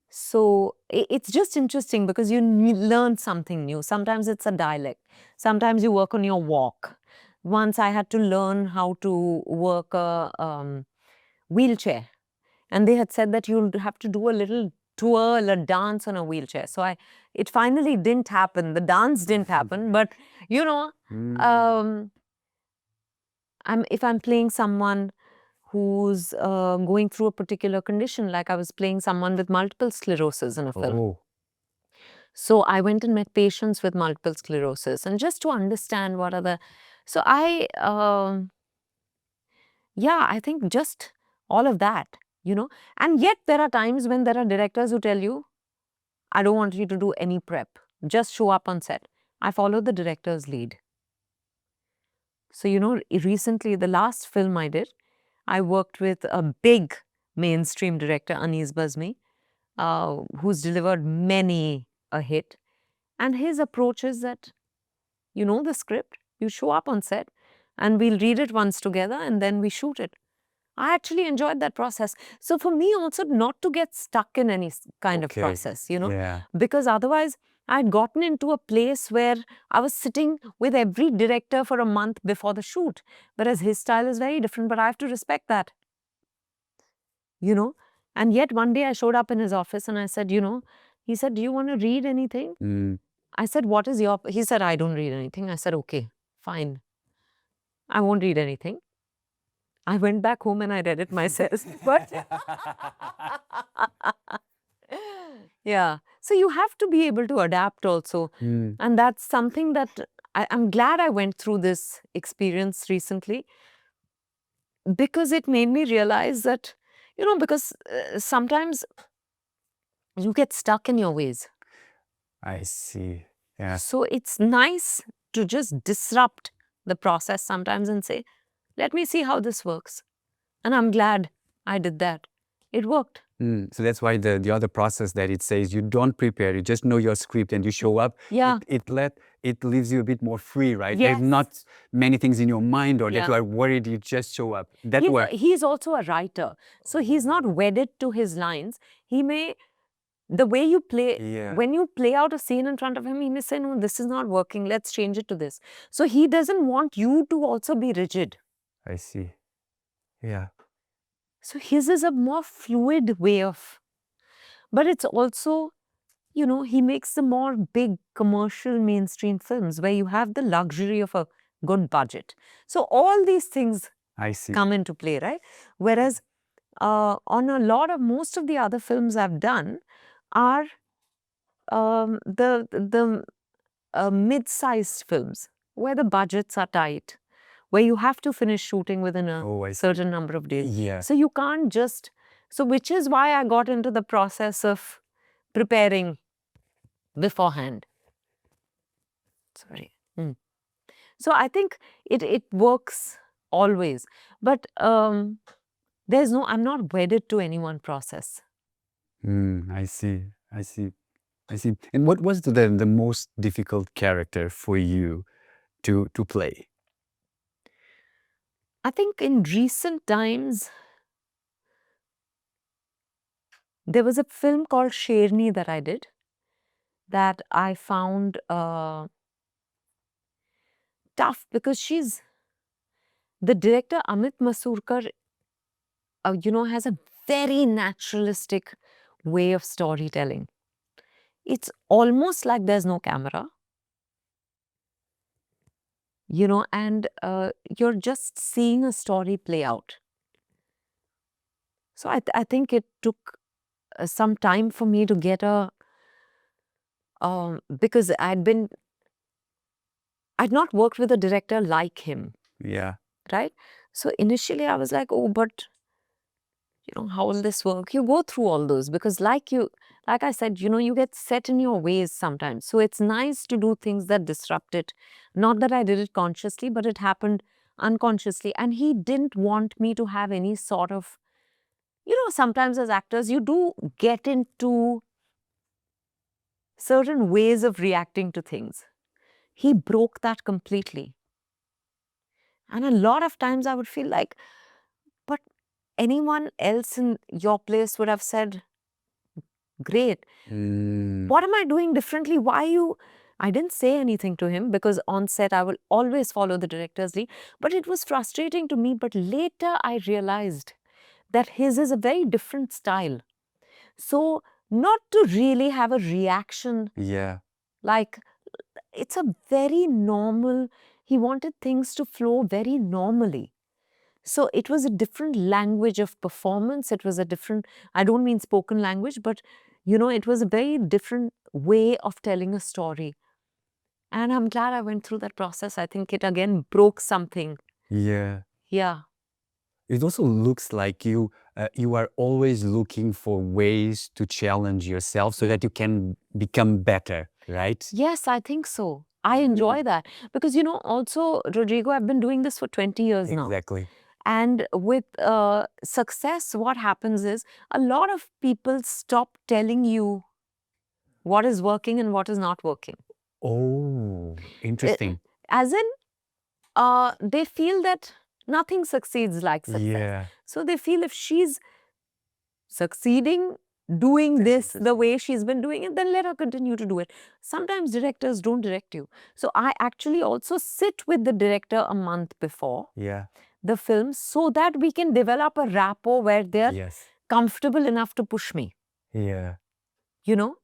So it's just interesting because you learn something new. Sometimes it's a dialect. Sometimes you work on your walk. Once I had to learn how to work a wheelchair. And they had said that you'll have to do a little twirl, a dance on a wheelchair. So it finally didn't happen. The dance didn't happen. But, you know, if I'm playing someone who's going through a particular condition, like I was playing someone with multiple sclerosis in a film. Oh. So I went and met patients with multiple sclerosis and just to understand what are the... So I think just all of that, you know. And yet there are times when there are directors who tell you, I don't want you to do any prep. Just show up on set. I follow the director's lead. So, you know, recently, the last film I did, I worked with a big mainstream director, Anees Bazmi, who's delivered many a hit. And his approach is that, you know the script, you show up on set, and we'll read it once together, and then we shoot it. I actually enjoyed that process. So for me also, not to get stuck in any kind of process, you know, because otherwise I'd gotten into a place where I was sitting with every director for a month before the shoot, whereas his style is very different, but I have to respect that. you know. And yet one day I showed up in his office and I said, he said, do you want to read anything? Mm. I said, what is your... He said, I don't read anything. I said, okay, fine. I won't read anything. I went back home and I read it myself. But yeah. So you have to be able to adapt also. Mm. And that's something that I'm glad I went through this experience recently, because it made me realize that, because sometimes you get stuck in your ways. I see. Yeah. So it's nice to just disrupt the process sometimes and say, let me see how this works. And I'm glad I did that. It worked. So that's why the other process that it says you don't prepare, you just know your script and you show up. Yeah. It leaves you a bit more free, right? Yes. There's not many things in your mind or that Yeah. you are worried. You just show up. That works. He's also a writer, so he's not wedded to his lines. He may, the way you play, Yeah. when you play out a scene in front of him, he may say, no, this is not working, let's change it to this. So he doesn't want you to also be rigid. I see. Yeah. So his is a more fluid way of, but it's also, he makes the more big commercial mainstream films where you have the luxury of a good budget. So all these things I see. come into play, right? Whereas on most of the other films I've done are the mid-sized films where the budgets are tight, where you have to finish shooting within a certain number of days. Yeah. So you can't just... So which is why I got into the process of preparing beforehand. Sorry. So I think it works always. But I'm not wedded to any one process. I see. I see. I see. And what was the most difficult character for you to play? I think in recent times, there was a film called Sherni that I did that I found tough, because the director Amit Masurkar, has a very naturalistic way of storytelling. It's almost like there's no camera, and you're just seeing a story play out. So I think it took some time for me to get because I'd not worked with a director like him. Yeah. Right? So initially I was like, oh, but how will this work? You go through all those, because like I said, you get set in your ways sometimes. So it's nice to do things that disrupt it. Not that I did it consciously, but it happened unconsciously. And he didn't want me to have any sort of, sometimes as actors, you do get into certain ways of reacting to things. He broke that completely. And a lot of times I would feel like, but anyone else in your place would have said, great. What am I doing differently? Why you... I didn't say anything to him, because on set I will always follow the director's lead. But it was frustrating to me. But later I realized that his is a very different style. So not to really have a reaction. Yeah. Like, it's a very normal... He wanted things to flow very normally. So it was a different language of performance. It was a different... I don't mean spoken language, but, it was a very different way of telling a story. And I'm glad I went through that process. I think it again broke something. Yeah. Yeah. It also looks like you are always looking for ways to challenge yourself so that you can become better, right? Yes, I think so. I enjoy that. Because, also, Rodrigo, I've been doing this for 20 years now. Exactly. And with success, what happens is a lot of people stop telling you what is working and what is not working. Oh, interesting. As in, they feel that nothing succeeds like success. Yeah. So they feel if she's succeeding, doing this the way she's been doing it, then let her continue to do it. Sometimes directors don't direct you. So I actually also sit with the director a month before Yeah. the film, so that we can develop a rapport where they're Yes. comfortable enough to push me. Yeah. You know,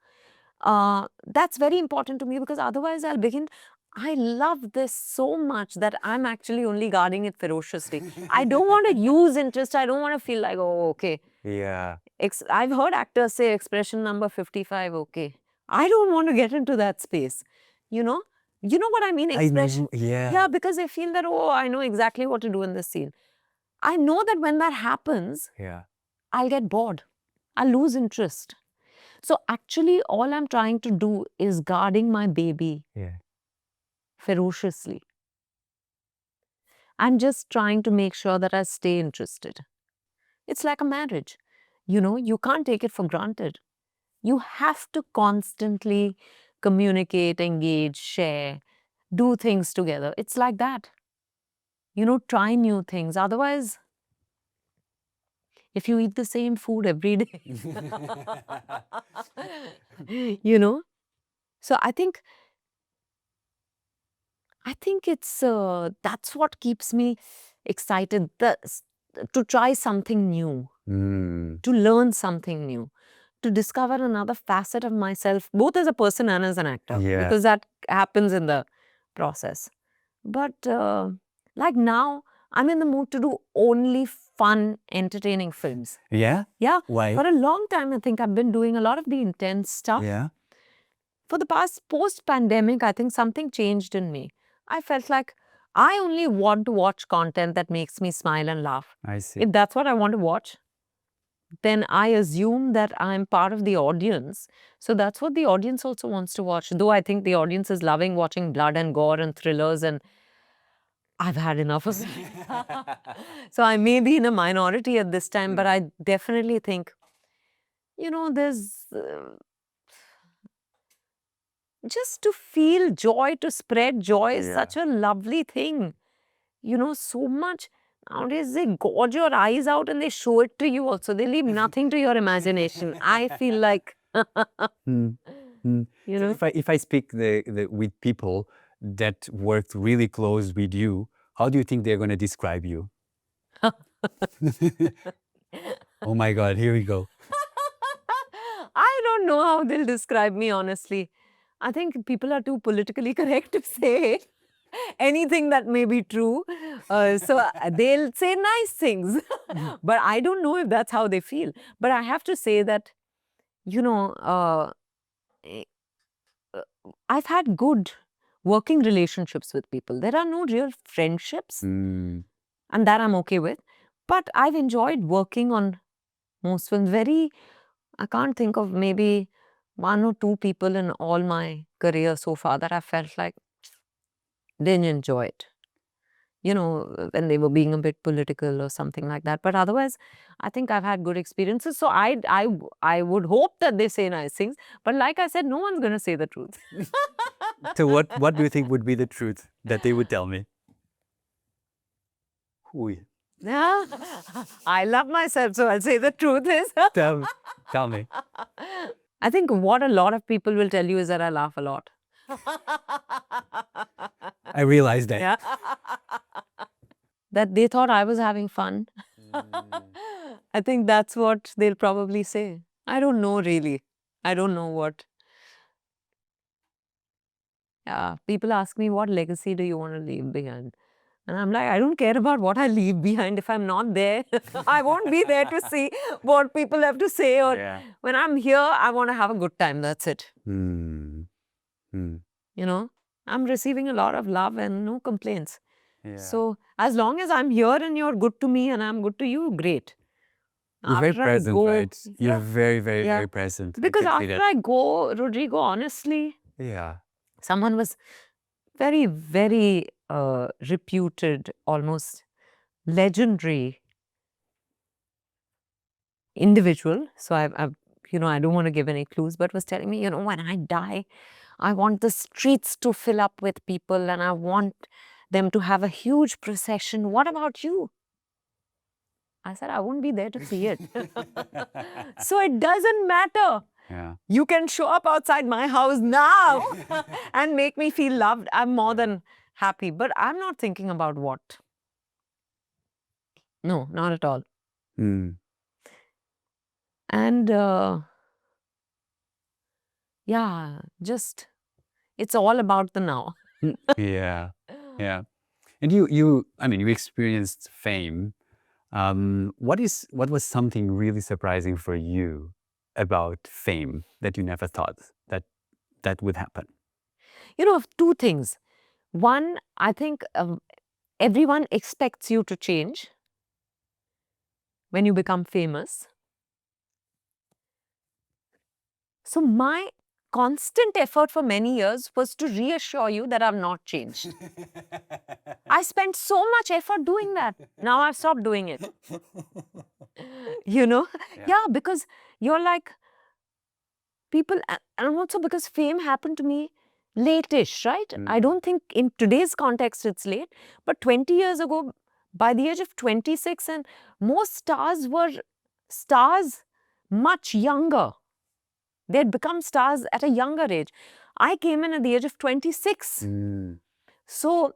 that's very important to me, because otherwise I'll begin. I love this so much that I'm actually only guarding it ferociously. I don't want to use interest. I don't want to feel like, oh, okay. Yeah. I've heard actors say expression number 55, okay. I don't want to get into that space. You know what I mean? Expression. Yeah, because they feel that, oh, I know exactly what to do in this scene. I know that when that happens, Yeah. I'll get bored. I'll lose interest. So actually, all I'm trying to do is guarding my baby Yeah. ferociously. I'm just trying to make sure that I stay interested. It's like a marriage. You can't take it for granted. You have to constantly communicate, engage, share, do things together. It's like that. Try new things. Otherwise, if you eat the same food every day, So I think it's that's what keeps me excited. To try something new, to learn something new, to discover another facet of myself, both as a person and as an actor, Yeah. because that happens in the process. But like now, I'm in the mood to do only fun, entertaining films. Yeah? Yeah. Why? For a long time, I think I've been doing a lot of the intense stuff. Yeah. For the past post-pandemic, I think something changed in me. I felt like I only want to watch content that makes me smile and laugh. I see. If that's what I want to watch, then I assume that I'm part of the audience. So that's what the audience also wants to watch. Though I think the audience is loving watching blood and gore and thrillers, and I've had enough of that. So I may be in a minority at this time, but I definitely think, there's just to feel joy, to spread joy is such a lovely thing. So much. Nowadays, they gorge your eyes out and they show it to you also. They leave nothing to your imagination. I feel like, So if I speak with people that worked really close with you, how do you think they're going to describe you? Oh my God, here we go. I don't know how they'll describe me, honestly. I think people are too politically correct to say anything that may be true. So they'll say nice things. But I don't know if that's how they feel. But I have to say that, eh, I've had good working relationships with people. There are no real friendships, and that I'm okay with. But I've enjoyed working on most films. I can't think of maybe one or two people in all my career so far that I felt like didn't enjoy it. When they were being a bit political or something like that. But otherwise, I think I've had good experiences. So I would hope that they say nice things. But like I said, no one's going to say the truth. So what do you think would be the truth that they would tell me? Yeah, I love myself, so I'll say the truth is. Tell me. I think what a lot of people will tell you is that I laugh a lot. I realized that. Yeah. That they thought I was having fun. I think that's what they'll probably say. I don't know really. I don't know what. Yeah, people ask me, what legacy do you want to leave behind? And I'm like, I don't care about what I leave behind. If I'm not there, I won't be there to see what people have to say. Or when I'm here, I want to have a good time. That's it. I'm receiving a lot of love and no complaints. So as long as I'm here and you're good to me and I'm good to you, great. You're very present, right? You're very, very, very present. Because after I go, Rodrigo, honestly, someone was very, very reputed, almost legendary individual. So I don't want to give any clues, but was telling me, when I die, I want the streets to fill up with people and I want them to have a huge procession. What about you? I said, I won't be there to see it. So it doesn't matter. You can show up outside my house now and make me feel loved. I'm more than happy. But I'm not thinking about what. No, not at all. And yeah, just it's all about the now. Yeah. Yeah. And you, I mean, you experienced fame. What was something really surprising for you about fame that you never thought that would happen? You know, two things. One, I think everyone expects you to change when you become famous. So my constant effort for many years was to reassure you that I've not changed. I spent so much effort doing that. Now I've stopped doing it. You know? Yeah, because you're like, people, and also because fame happened to me late-ish, right? I don't think in today's context it's late, but 20 years ago, by the age of 26, and most stars were stars much younger. They'd become stars at a younger age. I came in at the age of 26. So,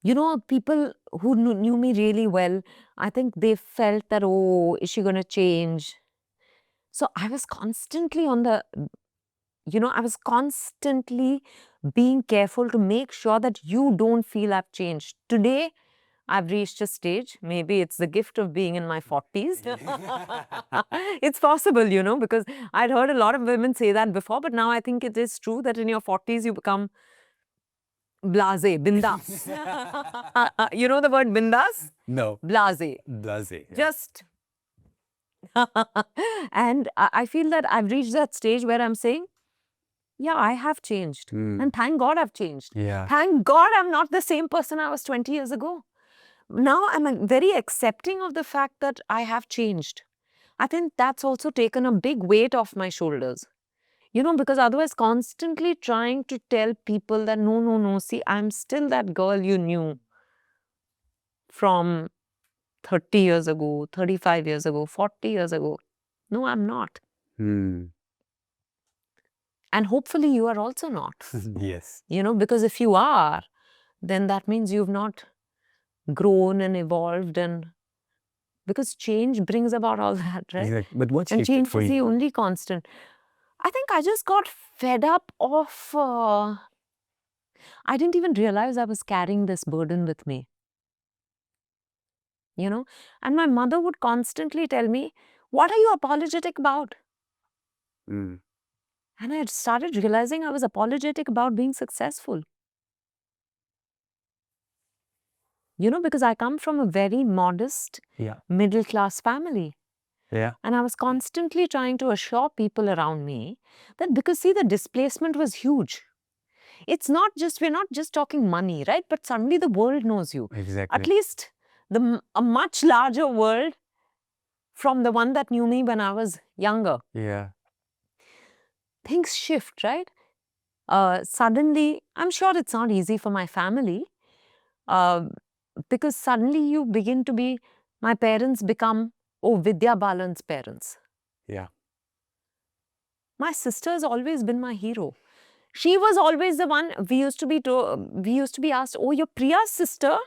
you know, people who knew me really well, I think they felt that, oh, is she going to change? So I was constantly on the, you know, I was constantly being careful to make sure that you don't feel I've changed. Today, I've reached a stage, maybe it's the gift of being in my 40s. It's possible, you know, because I'd heard a lot of women say that before, but now I think it is true that in your 40s you become blasé, bindas. You know the word bindas? No. Blasé. Blasé. Yeah. Just. And I feel that I've reached that stage where I'm saying, yeah, I have changed. And thank God I've changed. Yeah. Thank God I'm not the same person I was 20 years ago. Now I'm very accepting of the fact that I have changed. I think that's also taken a big weight off my shoulders. You know, because otherwise constantly trying to tell people that no, no, no, see, I'm still that girl you knew from 30 years ago, 35 years ago, 40 years ago. No, I'm not. And hopefully you are also not. Yes. You know, because if you are, then that means you've not grown and evolved, and because change brings about all that, right? Exactly. But what And shaped it change for is the you? only constant. I think I just got fed up of, I didn't even realize I was carrying this burden with me. You know, and my mother would constantly tell me, what are you apologetic about? And I had started realizing I was apologetic about being successful. You know, because I come from a very modest, middle class family. Yeah. And I was constantly trying to assure people around me that, because see, the displacement was huge. It's not just, we're not just talking money, right? But suddenly the world knows you. Exactly. At least a much larger world from the one that knew me when I was younger. Yeah. Things shift, right? Suddenly, I'm sure it's not easy for my family, because suddenly you begin to be, my parents become, oh, Vidya Balan's parents. Yeah. My sister has always been my hero. She was always the one, we used to be asked, oh, you're Priya's sister?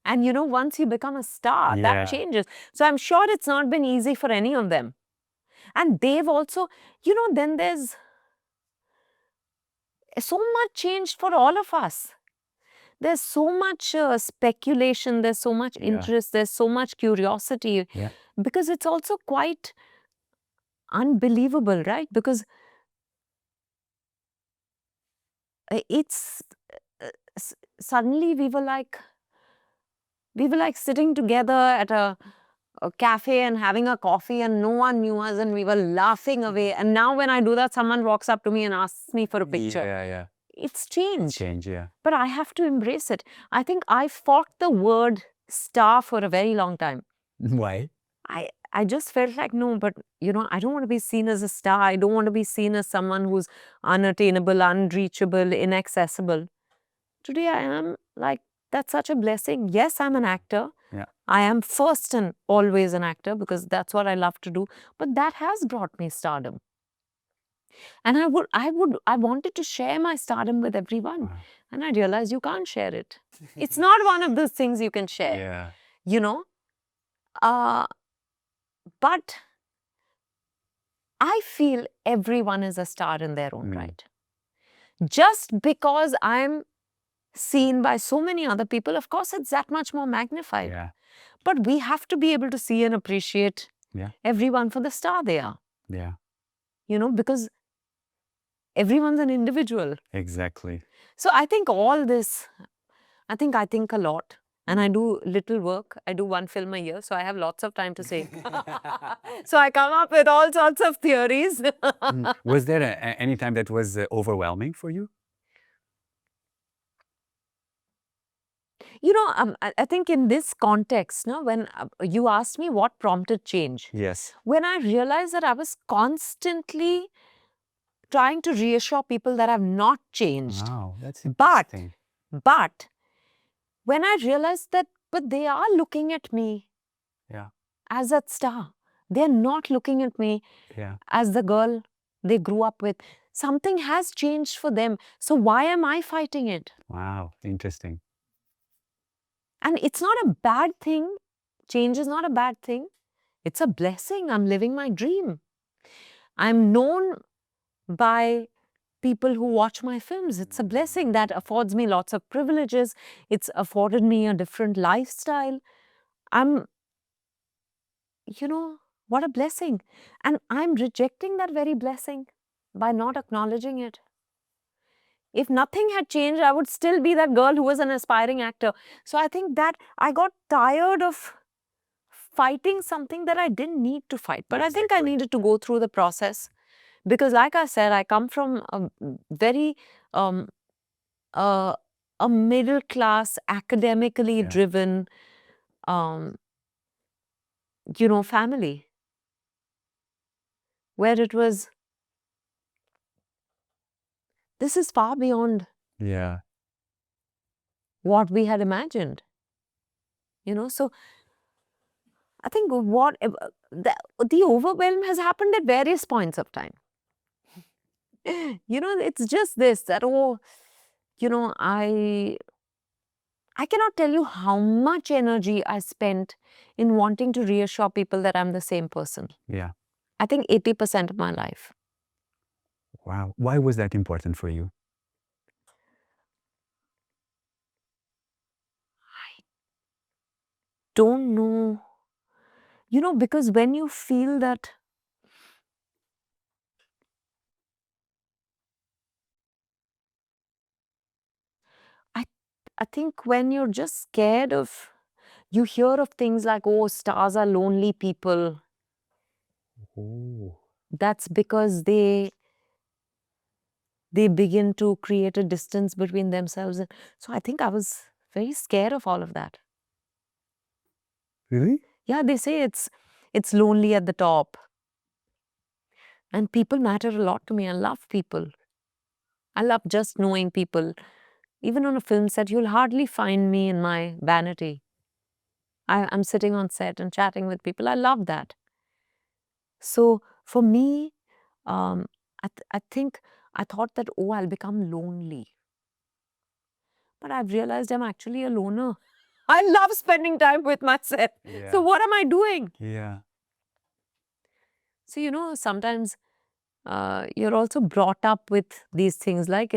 And you know, once you become a star, that changes. So I'm sure it's not been easy for any of them. And they've also, you know, then there's so much changed for all of us. There's so much speculation, there's so much interest, there's so much curiosity. Because it's also quite unbelievable, right? Because it's suddenly we were like sitting together at a cafe and having a coffee, and no one knew us, and we were laughing away. And now when I do that, someone walks up to me and asks me for a picture. Yeah. It's change. Change, yeah. But I have to embrace it. I think I fought the word star for a very long time. Why? I just felt like, no, but you know, I don't want to be seen as a star. I don't want to be seen as someone who's unattainable, unreachable, inaccessible. Today I am like, that's such a blessing. Yes, I'm an actor. Yeah. I am first and always an actor because that's what I love to do. But that has brought me stardom. And I wanted to share my stardom with everyone. And I realized you can't share it. It's not one of those things you can share. Yeah. You know? But I feel everyone is a star in their own right. Just because I'm seen by so many other people, of course, it's that much more magnified. Yeah. But we have to be able to see and appreciate Yeah. everyone for the star they are. Yeah. Because everyone's an individual. Exactly. So I think all this, I think a lot. And I do little work. I do one film a year, so I have lots of time to say. So I come up with all sorts of theories. Was there any time that was overwhelming for you? I think in this context, when you asked me what prompted change, Yes. when I realized that I was constantly trying to reassure people that I've not changed. Wow, that's But, interesting. but when I realized that, but they are looking at me Yeah. as that star. They're not looking at me Yeah. as the girl they grew up with. Something has changed for them. So why am I fighting it? Wow, interesting. And it's not a bad thing. Change is not a bad thing. It's a blessing. I'm living my dream. I'm known by people who watch my films. It's a blessing that affords me lots of privileges. It's afforded me a different lifestyle. What a blessing. And I'm rejecting that very blessing by not acknowledging it. If nothing had changed, I would still be that girl who was an aspiring actor. So I think that I got tired of fighting something that I didn't need to fight. But I think I needed to go through the process. Because like I said, I come from a very, a middle class, academically driven, family. Where it was, this is far beyond Yeah. what we had imagined. So I think the overwhelm has happened at various points of time. It's just this, that, I cannot tell you how much energy I spent in wanting to reassure people that I'm the same person. Yeah. I think 80% of my life. Wow. Why was that important for you? Don't know. Because when you feel that I think when you're just scared of, you hear of things like, oh, stars are lonely people. Oh. That's because they begin to create a distance between themselves. So I think I was very scared of all of that. Really? Yeah, they say it's lonely at the top. And people matter a lot to me. I love people. I love just knowing people. Even on a film set, you'll hardly find me in my vanity. I'm sitting on set and chatting with people. I love that. So for me, I think I thought that, oh, I'll become lonely. But I've realized I'm actually a loner. I love spending time with myself. Yeah. So what am I doing? Yeah. So, sometimes you're also brought up with these things like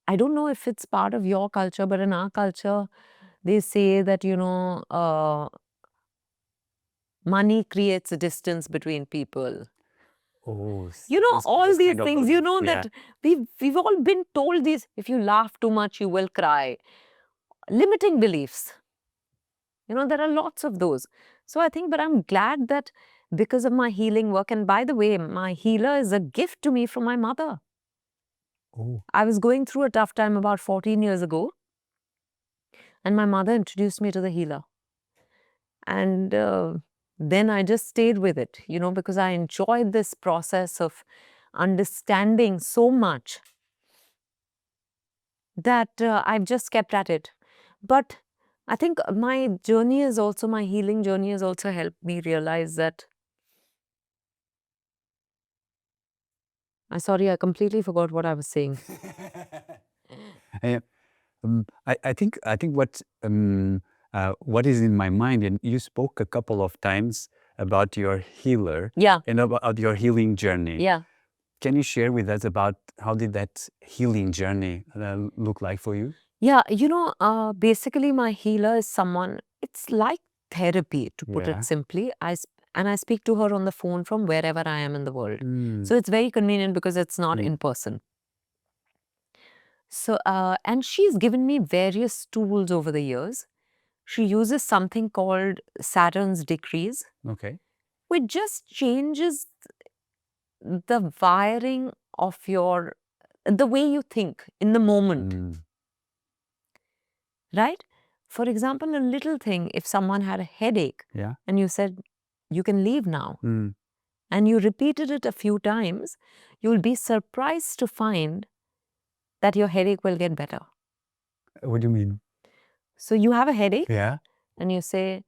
I don't know if it's part of your culture, but in our culture, they say that, money creates a distance between people. Oh, All these kind of things, beliefs. that we've all been told these, if you laugh too much, you will cry. Limiting beliefs. There are lots of those. So I think, but I'm glad that because of my healing work, and by the way, my healer is a gift to me from my mother. Oh. I was going through a tough time about 14 years ago, and my mother introduced me to the healer. And then I just stayed with it, because I enjoyed this process of understanding so much that I've just kept at it. But I think my healing journey has also helped me realize that. Sorry, I completely forgot what I was saying. Uh, I think what is in my mind, and you spoke a couple of times about your healer Yeah. and about your healing journey. Yeah. Can you share with us about how did that healing journey look like for you? Yeah, basically my healer is someone, it's like therapy, to put Yeah. it simply. And I speak to her on the phone from wherever I am in the world. Mm. So it's very convenient because it's not in person. So, and she's given me various tools over the years. She uses something called Saturn's decrees, Okay. which just changes the wiring of the way you think in the moment. Mm. Right? For example, a little thing, if someone had a headache Yeah. and you said, you can leave now, Mm. and you repeated it a few times, you'll be surprised to find that your headache will get better. What do you mean? So you have a headache Yeah. and you say,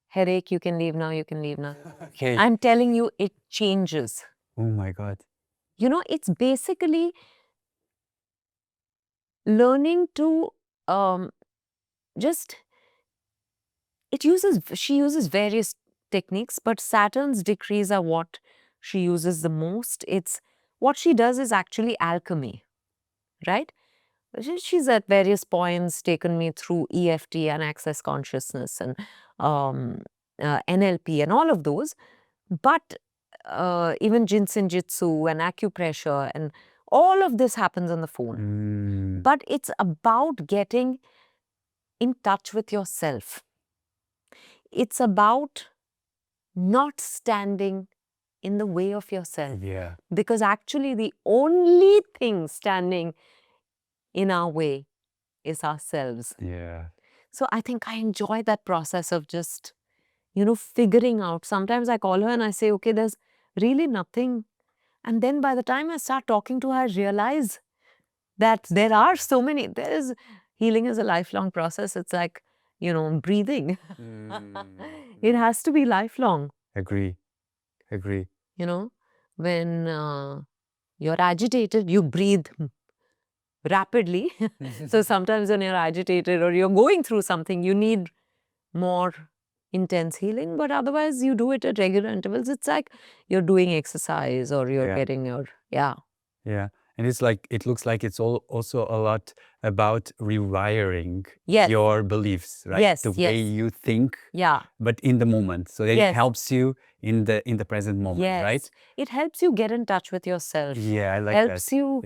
headache, you can leave now, you can leave now. Okay. I'm telling you, it changes. Oh my God. It's basically learning to she uses various techniques, but Saturn's decrees are what she uses the most. What she does is actually alchemy, right? She's at various points taken me through EFT and access consciousness and NLP and all of those. But even Jinsen Jitsu and acupressure and all of this happens on the phone. Mm. But it's about getting in touch with yourself. It's about not standing in the way of yourself. Yeah. Because actually the only thing standing in our way is ourselves. Yeah. So I think I enjoy that process of just, figuring out. Sometimes I call her and I say, okay, there's really nothing. And then by the time I start talking to her, I realize that there are so many. Healing is a lifelong process. It's like, breathing. It has to be lifelong. Agree. When you're agitated, you breathe rapidly. So sometimes when you're agitated or you're going through something, you need more intense healing. But otherwise, you do it at regular intervals. It's like you're doing exercise or you're getting Yeah. And it looks like it's also a lot about rewiring your beliefs, right? Yes, the way you think, yeah, but in the moment. So that it helps you in the present moment, right? It helps you get in touch with yourself. Yeah, I like that. Helps you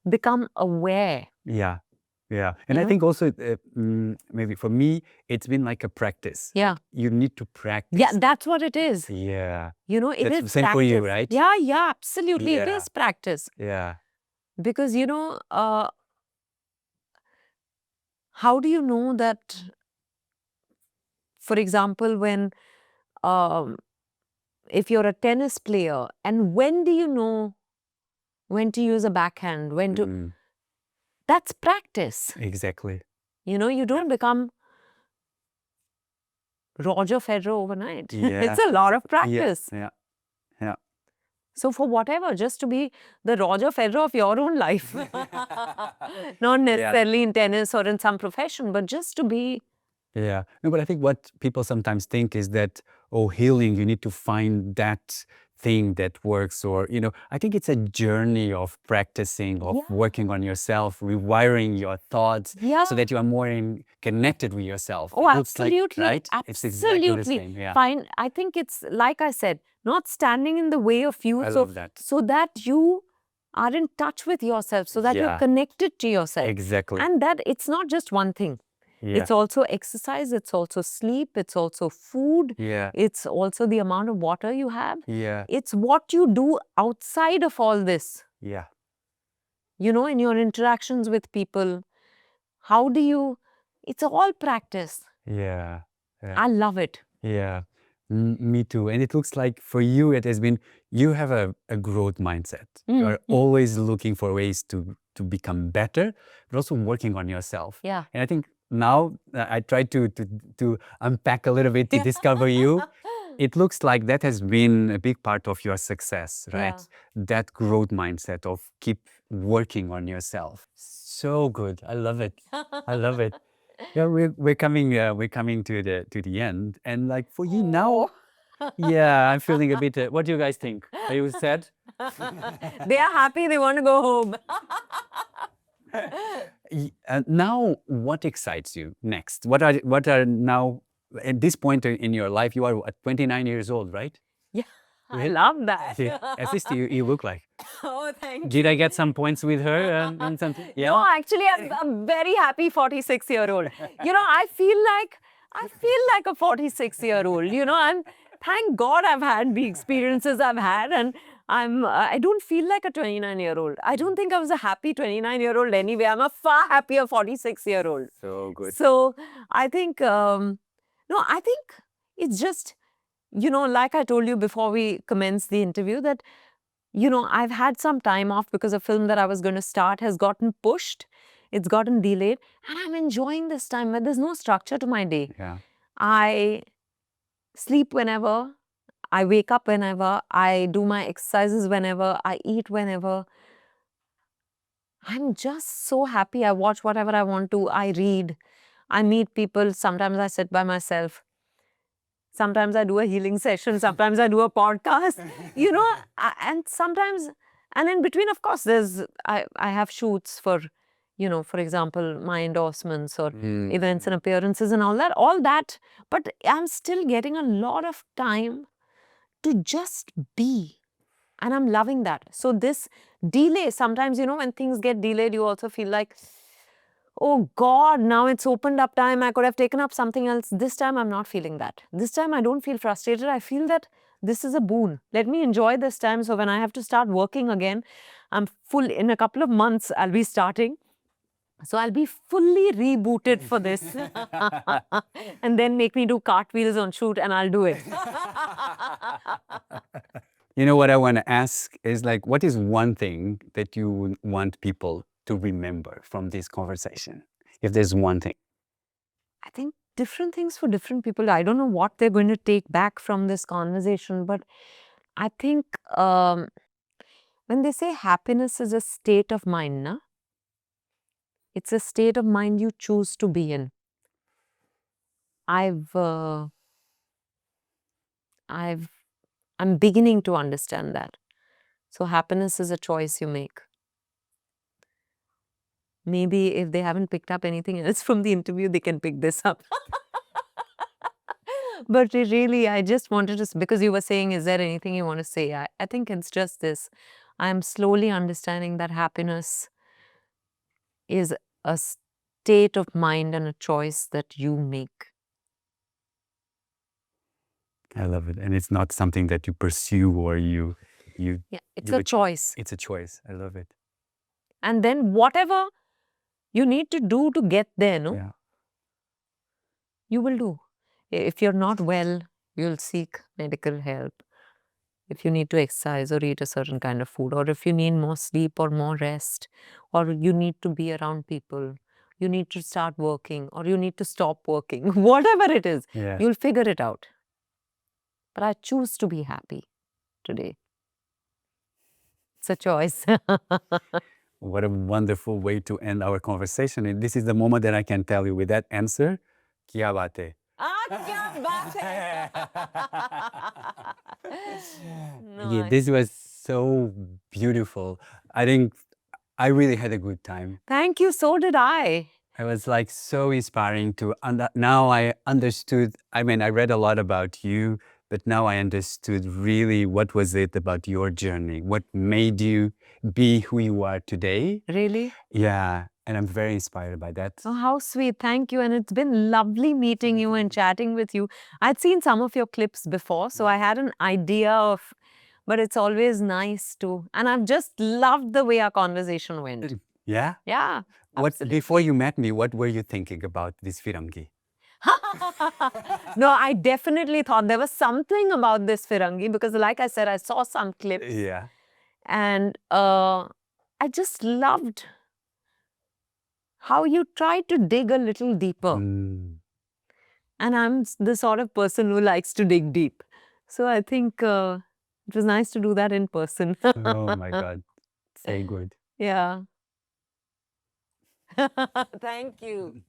become aware. Yeah. And I think also maybe for me, it's been like a practice. Yeah. Like you need to practice. Yeah, that's what it is. Yeah. It That's is the same practice. for you, right? Yeah, absolutely. It Yeah. is practice. Yeah. Because, how do you know that, for example, when, if you're a tennis player, and when do you know when to use a backhand, when to, that's practice. Exactly. You don't become Roger Federer overnight. Yeah. It's a lot of practice. Yeah. So for whatever, just to be the Roger Federer of your own life. Not necessarily in tennis or in some profession, but just to be. Yeah. No, but I think what people sometimes think is that, healing, you need to find that thing that works, or, I think it's a journey of practicing, of working on yourself, rewiring your thoughts so that you are more connected with yourself. Oh, absolutely. Right? Absolutely. It's exactly the same. Yeah. Fine. I think it's, like I said, not standing in the way of you. I love that. So that you are in touch with yourself, so that you're connected to yourself. Exactly. And that it's not just one thing. Yeah. It's also exercise, it's also sleep, it's also food. Yeah. It's also the amount of water you have. Yeah. It's what you do outside of all this. Yeah. In your interactions with people. How do you, it's all practice. Yeah. I love it. Yeah. Me too. And it looks like for you, it has been, you have a growth mindset. You are always looking for ways to become better, but also working on yourself. Yeah. And I think now I try to unpack a little bit to discover you. It looks like that has been a big part of your success, right? That growth mindset of keep working on yourself. So good. I love it. I love it. Yeah, we're coming to the end, and like for you now, Yeah, I'm feeling a bit. What do you guys think? Are you sad? They are happy. They want to go home. Now, what excites you next? What are now at this point in your life? You are what, 29 years old, right? Yeah, I Really? love that. At least you look like. Oh, thank you. Did I get some points with her and something? Yeah. No, actually, I'm a very happy 46-year-old. I feel like a 46-year-old. Thank God I've had the experiences I've had, and I don't feel like a 29-year-old. I don't think I was a happy 29-year-old anyway. I'm a far happier 46-year-old. So good. So I think, no, I think it's just, like I told you before we commenced the interview, that I've had some time off because a film that I was going to start has gotten pushed. It's gotten delayed. And I'm enjoying this time where there's no structure to my day. Yeah. I sleep whenever. I wake up whenever. I do my exercises whenever. I eat whenever. I'm just so happy. I watch whatever I want to. I read. I meet people. Sometimes I sit by myself. Sometimes I do a healing session. Sometimes I do a podcast. And sometimes, and in between, of course, I have shoots for, for example, my endorsements or events and appearances and all that. But I'm still getting a lot of time to just be. And I'm loving that. So this delay, sometimes, when things get delayed, you also feel like, oh God, now it's opened up time. I could have taken up something else. This time I'm not feeling that. This time I don't feel frustrated. I feel that this is a boon. Let me enjoy this time. So when I have to start working again, I'm full. In a couple of months, I'll be starting. So I'll be fully rebooted for this. And then make me do cartwheels on shoot and I'll do it. You know what I want to ask is like, what is one thing that you would want people to remember from this conversation? If there's one thing. I think different things for different people. I don't know what they're going to take back from this conversation, but I think when they say happiness is a state of mind, it's a state of mind you choose to be in. I'm beginning to understand that. So happiness is a choice you make. Maybe if they haven't picked up anything else from the interview, they can pick this up. But really, I just wanted to, because you were saying, is there anything you want to say? I think it's just this. I'm slowly understanding that happiness is a state of mind and a choice that you make. I love it. And it's not something that you pursue or you Yeah, it's a choice. It's a choice. I love it. And then whatever you need to do to get there, Yeah. you will do. If you're not well, you'll seek medical help. If you need to exercise or eat a certain kind of food, or if you need more sleep or more rest, or you need to be around people, you need to start working, or you need to stop working, whatever it is, Yeah. you'll figure it out. But I choose to be happy today. It's a choice. What a wonderful way to end our conversation. And this is the moment that I can tell you with that answer, Kya baat hai? Yeah, this was so beautiful. I think I really had a good time. Thank you. So did I. It was like so inspiring to, now I understood, I mean, I read a lot about you, but now I understood really what was it about your journey, what made you be who you are today. Really? Yeah, and I'm very inspired by that. Oh, how sweet. Thank you. And it's been lovely meeting you and chatting with you. I'd seen some of your clips before, so I had an idea of, but it's always nice to, and I've just loved the way our conversation went. Yeah? Yeah. Before you met me, what were you thinking about this Firangi? No, I definitely thought there was something about this Firangi because, like I said, I saw some clips. Yeah. And I just loved how you tried to dig a little deeper. And I'm the sort of person who likes to dig deep. So I think it was nice to do that in person. Oh my God. Say good. Yeah. Thank you.